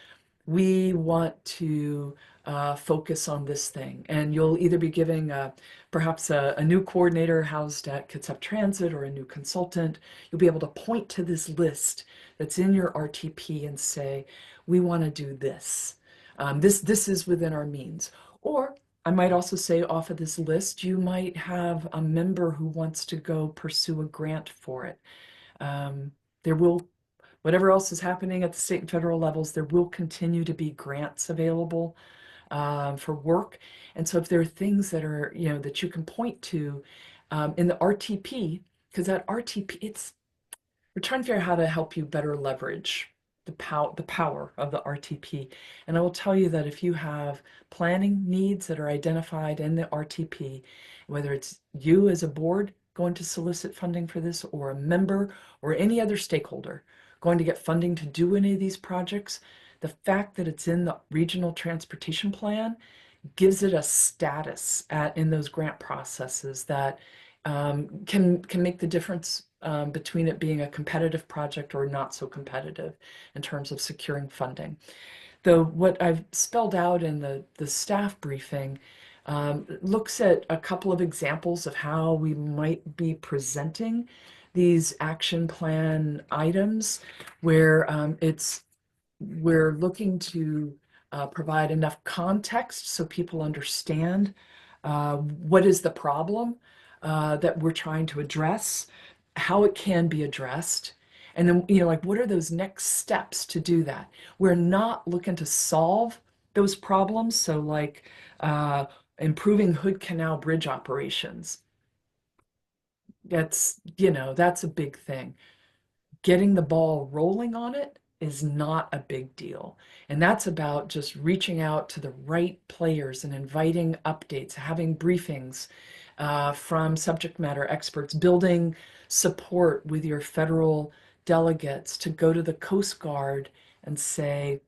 we want to focus on this thing. And you'll either be giving perhaps a new coordinator housed at Kitsap Transit or a new consultant. You'll be able to point to this list that's in your RTP and say, we want to do this. This is within our means. Or I might also say off of this list, you might have a member who wants to go pursue a grant for it. Whatever else is happening at the state and federal levels, there will continue to be grants available for work. And so if there are things that are, that you can point to in the RTP, because that RTP, we're trying to figure out how to help you better leverage the power of the RTP. And I will tell you that if you have planning needs that are identified in the RTP, whether it's you as a board going to solicit funding for this, or a member or any other stakeholder going to get funding to do any of these projects, the fact that it's in the regional transportation plan gives it a status in those grant processes that can make the difference between it being a competitive project or not so competitive in terms of securing funding. Though what I've spelled out in the staff briefing looks at a couple of examples of how we might be presenting these action plan items where we're looking to provide enough context so people understand what is the problem that we're trying to address, how it can be addressed, and then, what are those next steps to do that? We're not looking to solve those problems. So like improving Hood Canal Bridge operations. That's a big thing. Getting the ball rolling on it is not a big deal. And that's about just reaching out to the right players and inviting updates, having briefings from subject matter experts, building support with your federal delegates to go to the Coast Guard and say,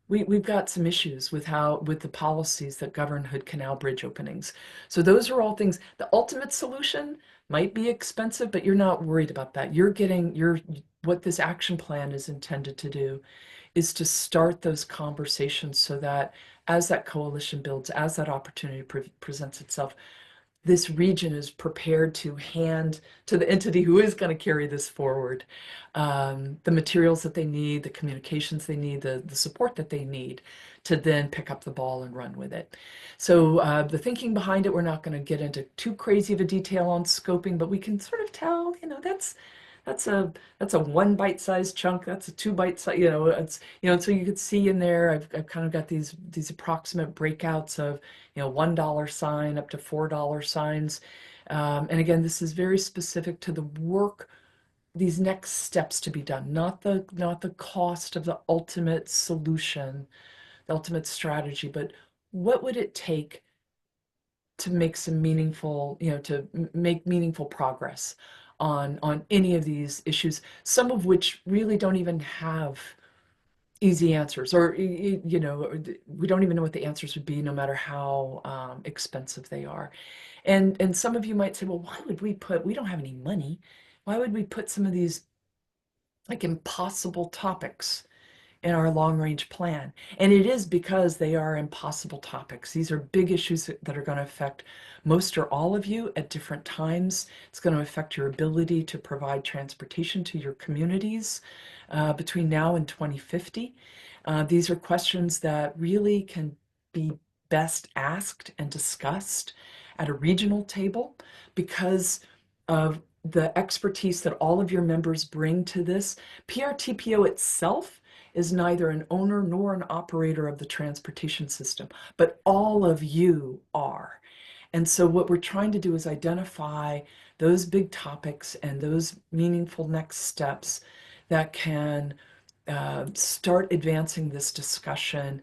we've got some issues with the policies that govern Hood Canal Bridge openings. So those are all things. The ultimate solution might be expensive, but you're not worried about that. What this action plan is intended to do is to start those conversations so that as that coalition builds, as that opportunity presents itself, this region is prepared to hand to the entity who is going to carry this forward the materials that they need, the communications they need, the support that they need to then pick up the ball and run with it. So the thinking behind it, we're not going to get into too crazy of a detail on scoping, but we can sort of tell, that's a 1 bite-sized chunk. That's a 2 bite size. So you could see in there. I've kind of got these approximate breakouts of $1 sign up to $4 signs, and again, this is very specific to the work. These next steps to be done, not the cost of the ultimate solution, the ultimate strategy, but what would it take to make some meaningful, make meaningful progress on any of these issues, some of which really don't even have easy answers, or you know, we don't even know what the answers would be, no matter how expensive they are. And some of you might say, well, why would we don't have any money. Why would we put some of these like impossible topics in our long range plan? And it is because they are impossible topics. These are big issues that are going to affect most or all of you at different times. It's going to affect your ability to provide transportation to your communities between now and 2050. These are questions that really can be best asked and discussed at a regional table because of the expertise that all of your members bring to this. PRTPO itself is neither an owner nor an operator of the transportation system, but all of you are. And so what we're trying to do is identify those big topics and those meaningful next steps that can start advancing this discussion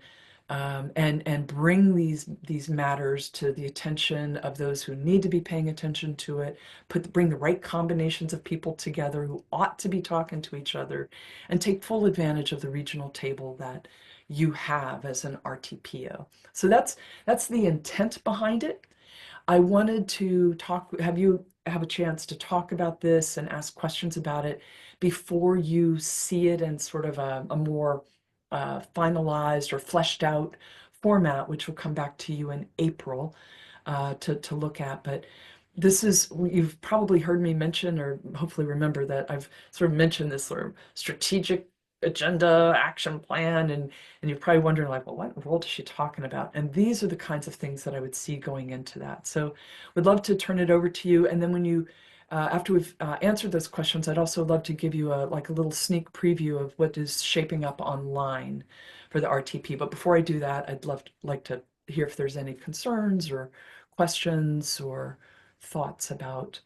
and bring these matters to the attention of those who need to be paying attention to it, bring the right combinations of people together who ought to be talking to each other, and take full advantage of the regional table that you have as an RTPO. So that's the intent behind it. I wanted to have you have a chance to talk about this and ask questions about it before you see it in sort of a more finalized or fleshed out format, which will come back to you in April to look at. But this is, you've probably heard me mention, or hopefully remember that I've sort of mentioned this sort of strategic agenda action plan, and you're probably wondering like, well, what in the world is she talking about? And these are the kinds of things that I would see going into that. So would love to turn it over to you. And then when you after we've answered those questions, I'd also love to give you a little sneak preview of what is shaping up online for the RTP. But before I do that, I'd like to hear if there's any concerns or questions or thoughts about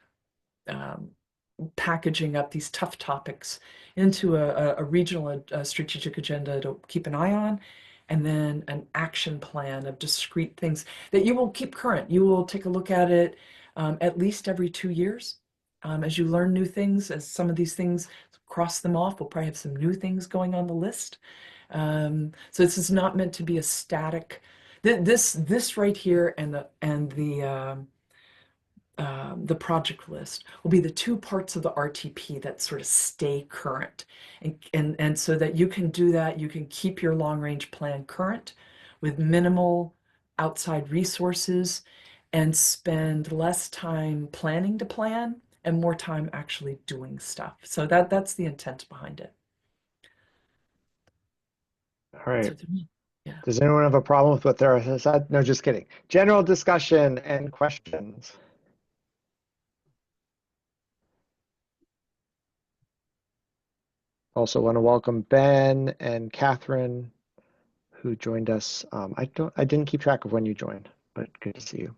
packaging up these tough topics into a regional strategic agenda to keep an eye on, and then an action plan of discrete things that you will keep current. You will take a look at it at least every 2 years. As you learn new things, as some of these things cross them off, we'll probably have some new things going on the list. So this is not meant to be a static. This right here and the project list will be the two parts of the RTP that sort of stay current. And so that you can do that, you can keep your long range plan current with minimal outside resources and spend less time planning to plan and more time actually doing stuff. So that's the intent behind it. All right. Yeah. Does anyone have a problem with what Thera has said? No, just kidding. General discussion and questions. Also want to welcome Ben and Catherine, who joined us. I didn't keep track of when you joined, but good to see you.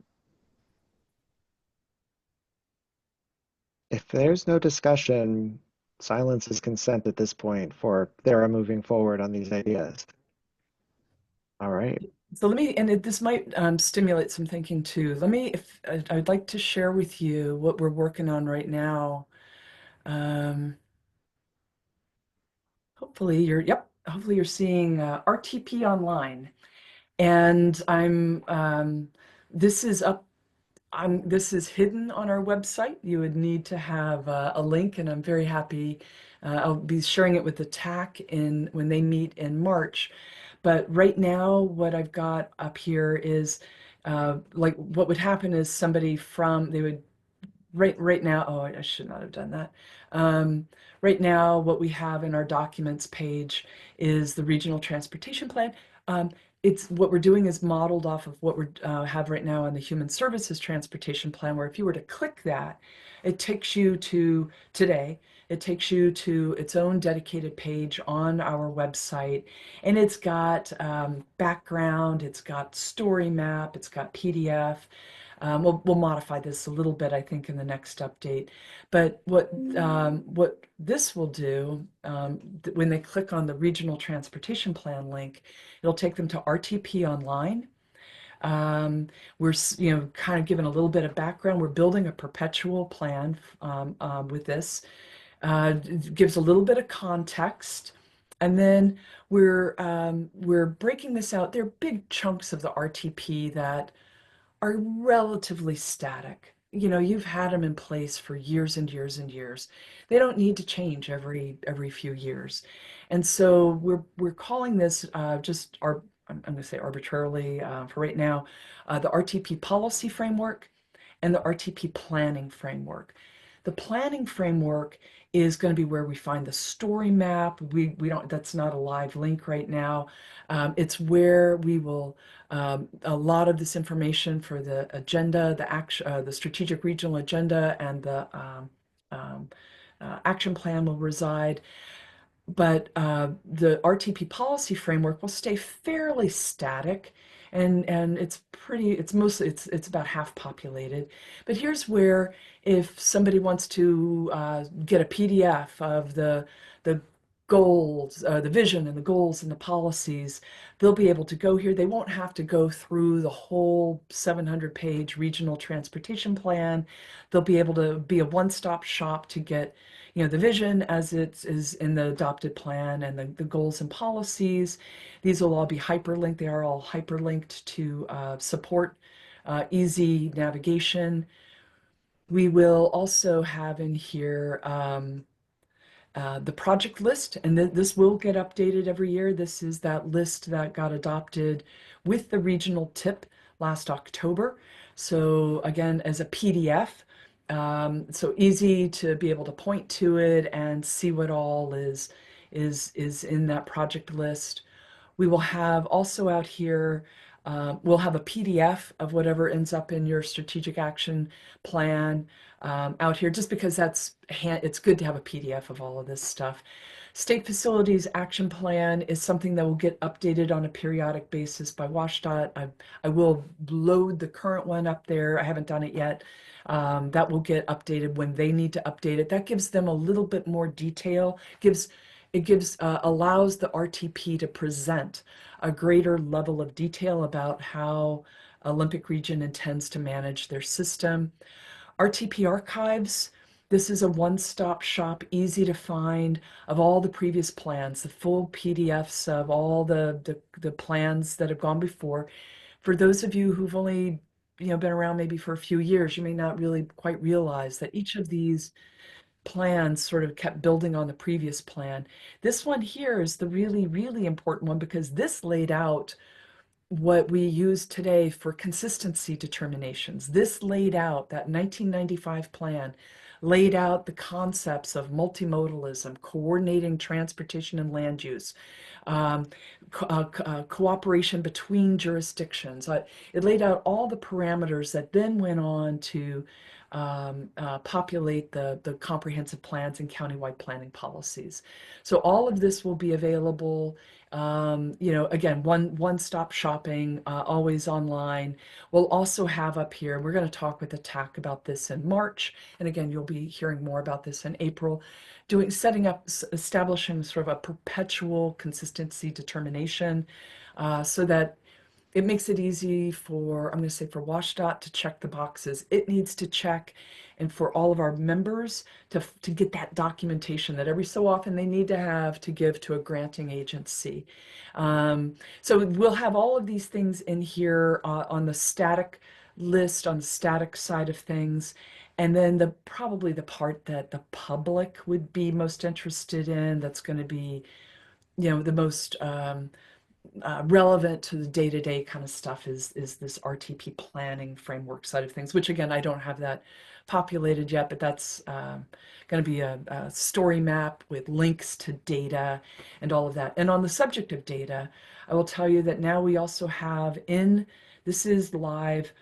If there's no discussion, silence is consent at this point for Thera moving forward on these ideas. All right. So let me, and this might stimulate some thinking too. I'd like to share with you what we're working on right now. Hopefully you're seeing RTP online, and this is hidden on our website. You would need to have a link, and I'm very happy. I'll be sharing it with the TAC when they meet in March. But right now, what I've got up here is like what would happen is they would right now, oh, I should not have done that. Right now, what we have in our documents page is the regional transportation plan. It's what we're doing is modeled off of what we have right now in the human services transportation plan, where if you were to click that, it takes you to today. It takes you to its own dedicated page on our website, and it's got background, it's got story map, it's got PDF. We'll modify this a little bit, I think, in the next update. But what this will do, when they click on the regional transportation plan link, it'll take them to RTP online. We're kind of given a little bit of background. We're building a perpetual plan with this. It gives a little bit of context And then we're breaking this out. There are big chunks of the RTP that are relatively static. You know, you've had them in place for years and years and years. They don't need to change every few years. And so we're calling this just our, I'm going to say arbitrarily for right now, the RTP policy framework and the RTP planning framework. The planning framework is going to be where we find the story map. We don't, that's not a live link right now. It's where we will, a lot of this information for the agenda, the action, the strategic regional agenda and the action plan will reside. But the RTP policy framework will stay fairly static, and it's mostly it's about half populated. But here's where, if somebody wants to get a PDF of the goals, the vision and the goals and the policies, they'll be able to go here. They won't have to go through the whole 700-page regional transportation plan. They'll be able to be a one-stop shop to get, you know, the vision as it is in the adopted plan and the goals and policies. These will all be hyperlinked. They are all hyperlinked to support easy navigation. We will also have in here the project list, and this will get updated every year. This is that list that got adopted with the regional tip last October. So again, as a PDF, so easy to be able to point to it and see what all is in that project list. We will have also out here, we'll have a PDF of whatever ends up in your strategic action plan out here, just because it's good to have a PDF of all of this stuff. State Facilities Action Plan is something that will get updated on a periodic basis by WashDOT. I will load the current one up there. I haven't done it yet. That will get updated when they need to update it. That gives them a little bit more detail, allows the RTP to present a greater level of detail about how Olympic Region intends to manage their system. RTP Archives, this is a one-stop shop, easy to find, of all the previous plans, the full PDFs of all the plans that have gone before. For those of you who've only, you know, been around maybe for a few years, you may not really quite realize that each of these plans sort of kept building on the previous plan. This one here is the really, really important one, because this laid out what we use today for consistency determinations. This laid out, that 1995 plan laid out the concepts of multimodalism, coordinating transportation and land use, cooperation between jurisdictions. It laid out all the parameters that then went on to populate the comprehensive plans and countywide planning policies. So all of this will be available, you know, again, one-stop shopping, always online. We'll also have up here, we're going to talk with the TAC about this in March, and again, you'll be hearing more about this in April, establishing sort of a perpetual consistency determination, so that it makes it easy for, I'm going to say, for WashDOT to check the boxes it needs to check, and for all of our members to get that documentation that every so often they need to have to give to a granting agency. So we'll have all of these things in here on the static list, on the static side of things. And then probably the part that the public would be most interested in, that's going to be, you know, the most relevant to the day-to-day kind of stuff, is this RTP planning framework side of things, which again, I don't have that populated yet, but that's going to be a story map with links to data and all of that. And on the subject of data, I will tell you that now we also have this is live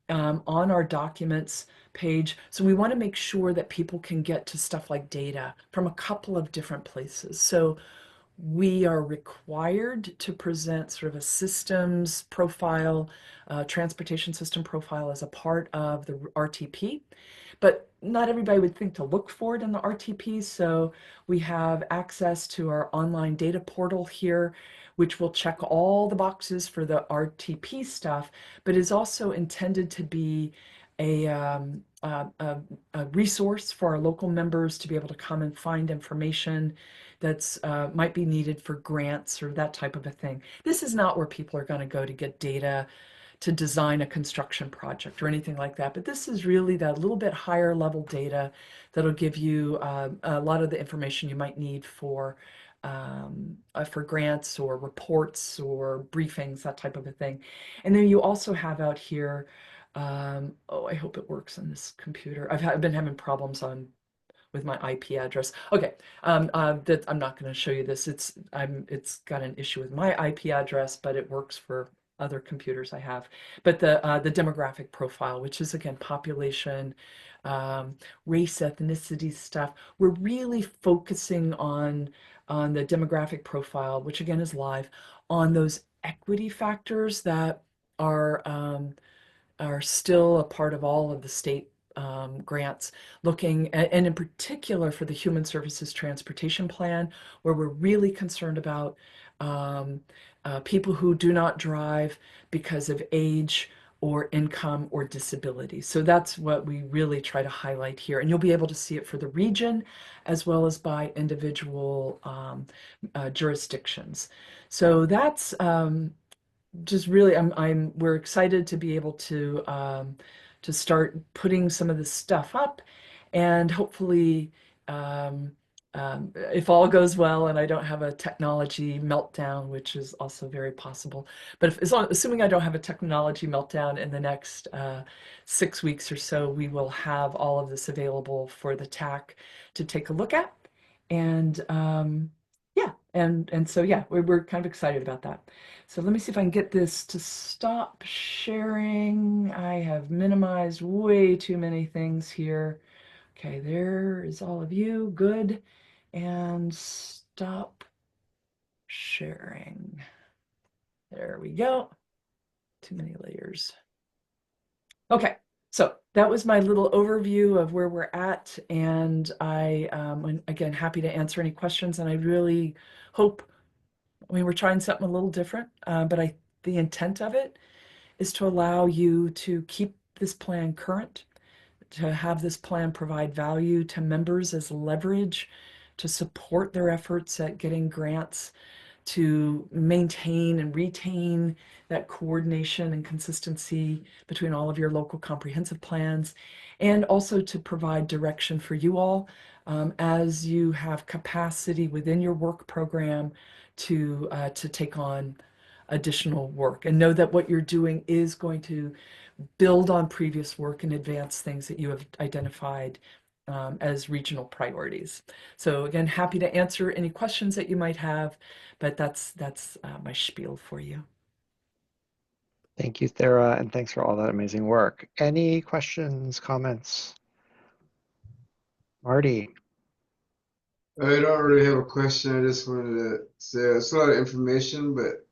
on our documents page. So we want to make sure that people can get to stuff like data from a couple of different places. So we are required to present sort of a systems profile, transportation system profile, as a part of the RTP, but not everybody would think to look for it in the RTP. So we have access to our online data portal here, which will check all the boxes for the RTP stuff, but is also intended to be a resource for our local members to be able to come and find information that's might be needed for grants or that type of a thing. This is not where people are going to go to get data to design a construction project or anything like that. But this is really that little bit higher level data that'll give you a lot of the information you might need for grants or reports or briefings, that type of a thing. And then you also have out here, oh, I hope it works on this computer. I've been having problems with my IP address. Okay, that I'm not going to show you this. It's got an issue with my IP address, but it works for other computers I have. But the demographic profile, which is again population, race, ethnicity stuff. We're really focusing on the demographic profile, which again is live, on those equity factors that are still a part of all of the state grants, looking at, and in particular for the Human Services Transportation Plan, where we're really concerned about people who do not drive because of age or income or disability. So that's what we really try to highlight here. And you'll be able to see it for the region as well as by individual jurisdictions. So that's just really, we're excited to be able to start putting some of this stuff up, and hopefully, if all goes well and I don't have a technology meltdown, which is also very possible, but assuming I don't have a technology meltdown in the next 6 weeks or so, we will have all of this available for the TAC to take a look at, and yeah, and so yeah, we're kind of excited about that. So let me see if I can get this to stop sharing. I have minimized way too many things here. Okay, there is all of you. Good. And stop sharing. There we go. Too many layers. Okay, so that was my little overview of where we're at. And I'm, again, happy to answer any questions. And I really hope, I mean, we're trying something a little different, but the intent of it is to allow you to keep this plan current, to have this plan provide value to members as leverage to support their efforts at getting grants, to maintain and retain that coordination and consistency between all of your local comprehensive plans, and also to provide direction for you all as you have capacity within your work program to take on additional work, and know that what you're doing is going to build on previous work and advance things that you have identified as regional priorities. So again, happy to answer any questions that you might have, but that's my spiel for you. Thank you, Thera, and thanks for all that amazing work. Any questions, comments? Marty? I don't really have a question. I just wanted to say it's a lot of information, but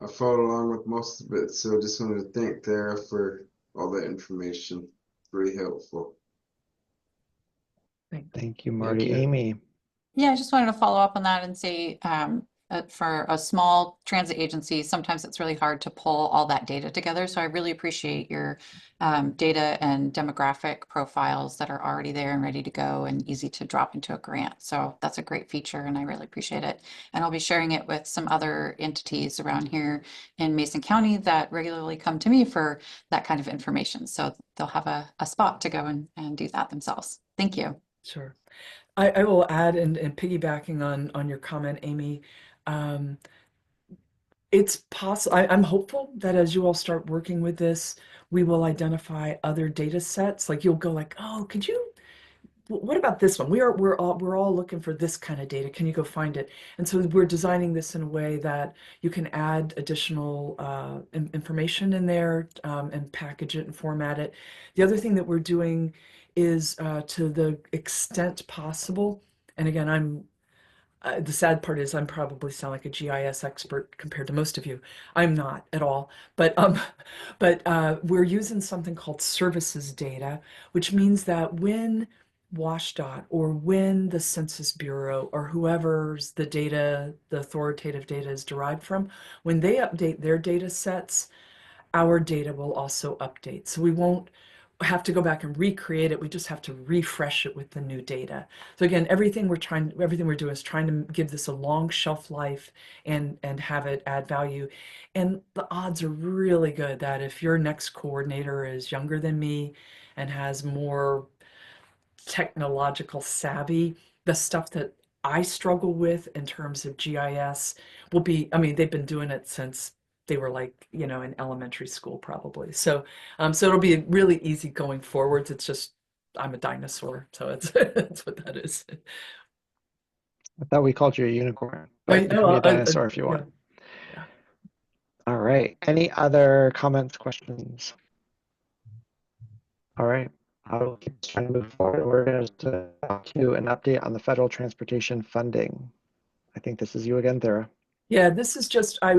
I followed along with most of it. So just wanted to thank Tara for all that information. Really helpful. Thank you, Marty. Thank you. Amy? Yeah, I just wanted to follow up on that and say, for a small transit agency, sometimes it's really hard to pull all that data together. So I really appreciate your data and demographic profiles that are already there and ready to go and easy to drop into a grant. So that's a great feature and I really appreciate it. And I'll be sharing it with some other entities around here in Mason County that regularly come to me for that kind of information. So they'll have a spot to go and do that themselves. Thank you. Sure. I will add, and piggybacking on your comment, Amy, it's possible, I'm hopeful that as you all start working with this, we will identify other data sets. Like you'll go like, oh, could you, what about this one? We're all looking for this kind of data. Can you go find it? And so we're designing this in a way that you can add additional information in there and package it and format it. The other thing that we're doing is to the extent possible, and again, the sad part is I'm probably sound like a GIS expert compared to most of you. I'm not at all, but we're using something called services data, which means that when WashDOT or when the Census Bureau or whoever's the data, the authoritative data is derived from, when they update their data sets, our data will also update. So we won't have to go back and recreate it. We just have to refresh it with the new data. So again, everything we're doing is trying to give this a long shelf life and have it add value. And the odds are really good that if your next coordinator is younger than me and has more technological savvy, the stuff that I struggle with in terms of GIS will be, I mean, they've been doing it since they were like, you know, in elementary school probably. So, so it'll be really easy going forwards. It's just, I'm a dinosaur, so it's that's what that is. I thought we called you a unicorn, I but you can be a dinosaur if you yeah. want. All right. Any other comments, questions? All right. I will keep trying to move forward. We're going to talk to an update on the federal transportation funding. I think this is you again, Thera. Yeah, this is just we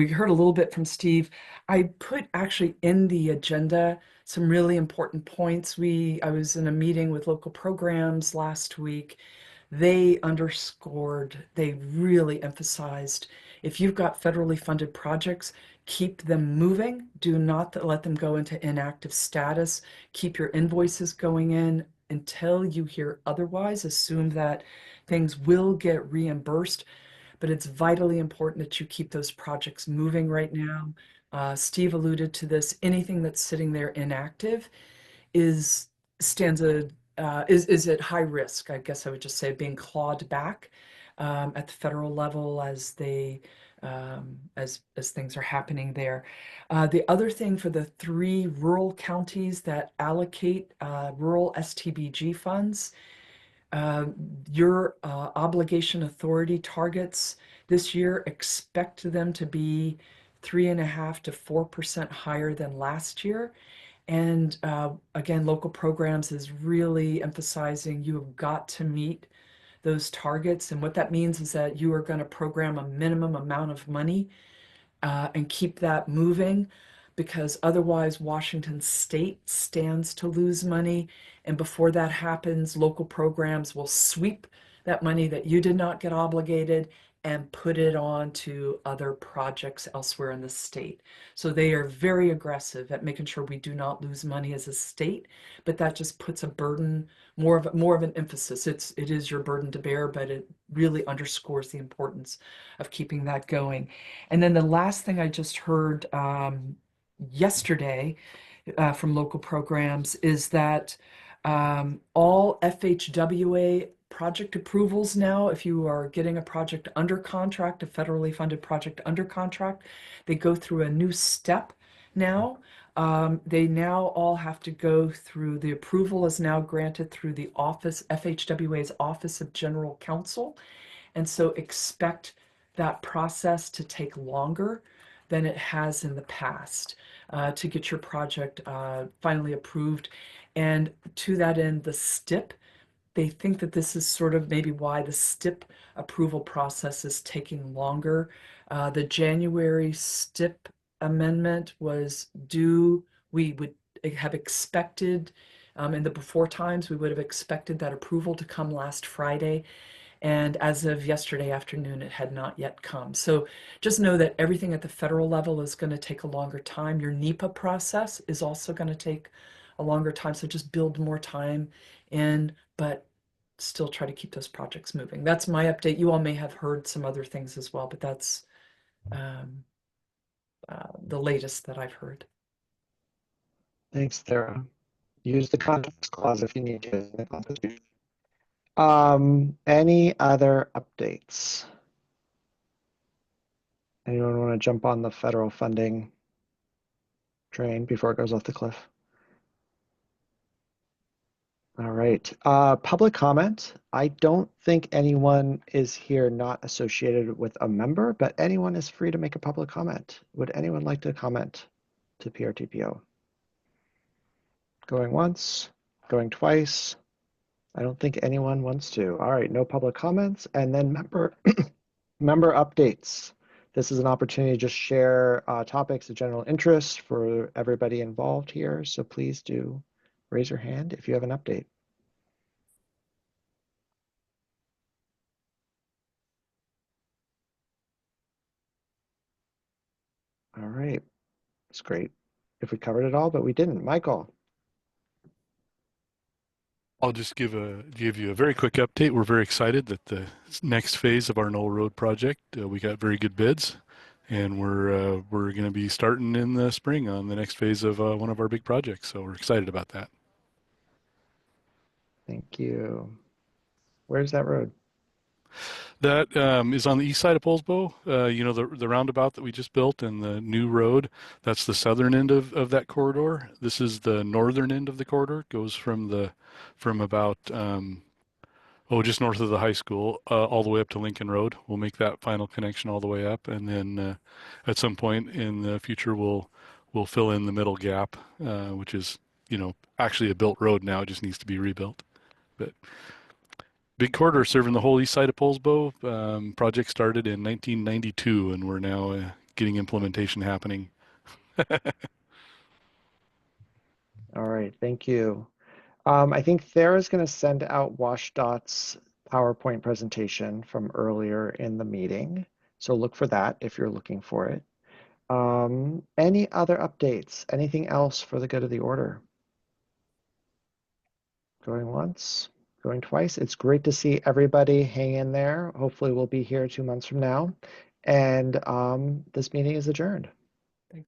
heard a little bit from Steve. I put actually in the agenda some really important points. I was in a meeting with local programs last week. They really emphasized, if you've got federally funded projects, keep them moving. Do not let them go into inactive status. Keep your invoices going in until you hear otherwise. Assume that things will get reimbursed, but it's vitally important that you keep those projects moving right now. Steve alluded to this. Anything that's sitting there inactive is at high risk. I guess I would just say being clawed back at the federal level as as things are happening there. The other thing for the 3 rural counties that allocate rural STBG funds, your obligation authority targets this year, expect them to be 3.5% to 4% higher than last year. And again, local programs is really emphasizing you have got to meet those targets. And what that means is that you are going to program a minimum amount of money and keep that moving, because otherwise Washington State stands to lose money. And before that happens, local programs will sweep that money that you did not get obligated and put it on to other projects elsewhere in the state. So they are very aggressive at making sure we do not lose money as a state, but that just puts a burden, more of an emphasis. It is your burden to bear, but it really underscores the importance of keeping that going. And then the last thing I just heard yesterday from local programs is that all FHWA project approvals now, if you are getting a project under contract, a federally funded project under contract, they go through a new step now. They now all have to go through, the approval is now granted through the office, FHWA's Office of General Counsel. And so expect that process to take longer than it has in the past to get your project finally approved. And to that end, the STIP, they think that this is sort of maybe why the STIP approval process is taking longer. The January STIP amendment was due. We would have expected, in the before times, we would have expected that approval to come last Friday. And as of yesterday afternoon, it had not yet come. So just know that everything at the federal level is going to take a longer time. Your NEPA process is also going to take a longer time. So just build more time in, but still try to keep those projects moving. That's my update. You all may have heard some other things as well, but that's the latest that I've heard. Thanks, Thera. Use the context clause if you need to in the Constitution. Any other updates? Anyone want to jump on the federal funding train before it goes off the cliff? All right. Public comment. I don't think anyone is here not associated with a member, but anyone is free to make a public comment. Would anyone like to comment to PRTPO? Going once, going twice. I don't think anyone wants to. All right, no public comments. And then member updates. This is an opportunity to just share topics of general interest for everybody involved here. So please do raise your hand if you have an update. All right, that's great. if we covered it all, but we didn't. Michael. I'll just give you a very quick update. We're very excited that the next phase of our Knoll Road project, we got very good bids, and we're going to be starting in the spring on the next phase of one of our big projects. So we're excited about that. Thank you. Where's that road? That is on the east side of Poulsbo. You know, the roundabout that we just built and the new road, that's the southern end of that corridor. This is the northern end of the corridor. It goes from about just north of the high school all the way up to Lincoln Road. We'll make that final connection all the way up, and then at some point in the future we'll fill in the middle gap, which is, you know, actually a built road now. It just needs to be rebuilt. But big corridor serving the whole east side of Poulsbo. Project started in 1992, and we're now getting implementation happening. All right, thank you. I think Thera's going to send out WashDOT's PowerPoint presentation from earlier in the meeting. So look for that if you're looking for it. Any other updates? Anything else for the good of the order? Going once, going twice. It's great to see everybody hang in there. Hopefully we'll be here 2 months from now. And this meeting is adjourned.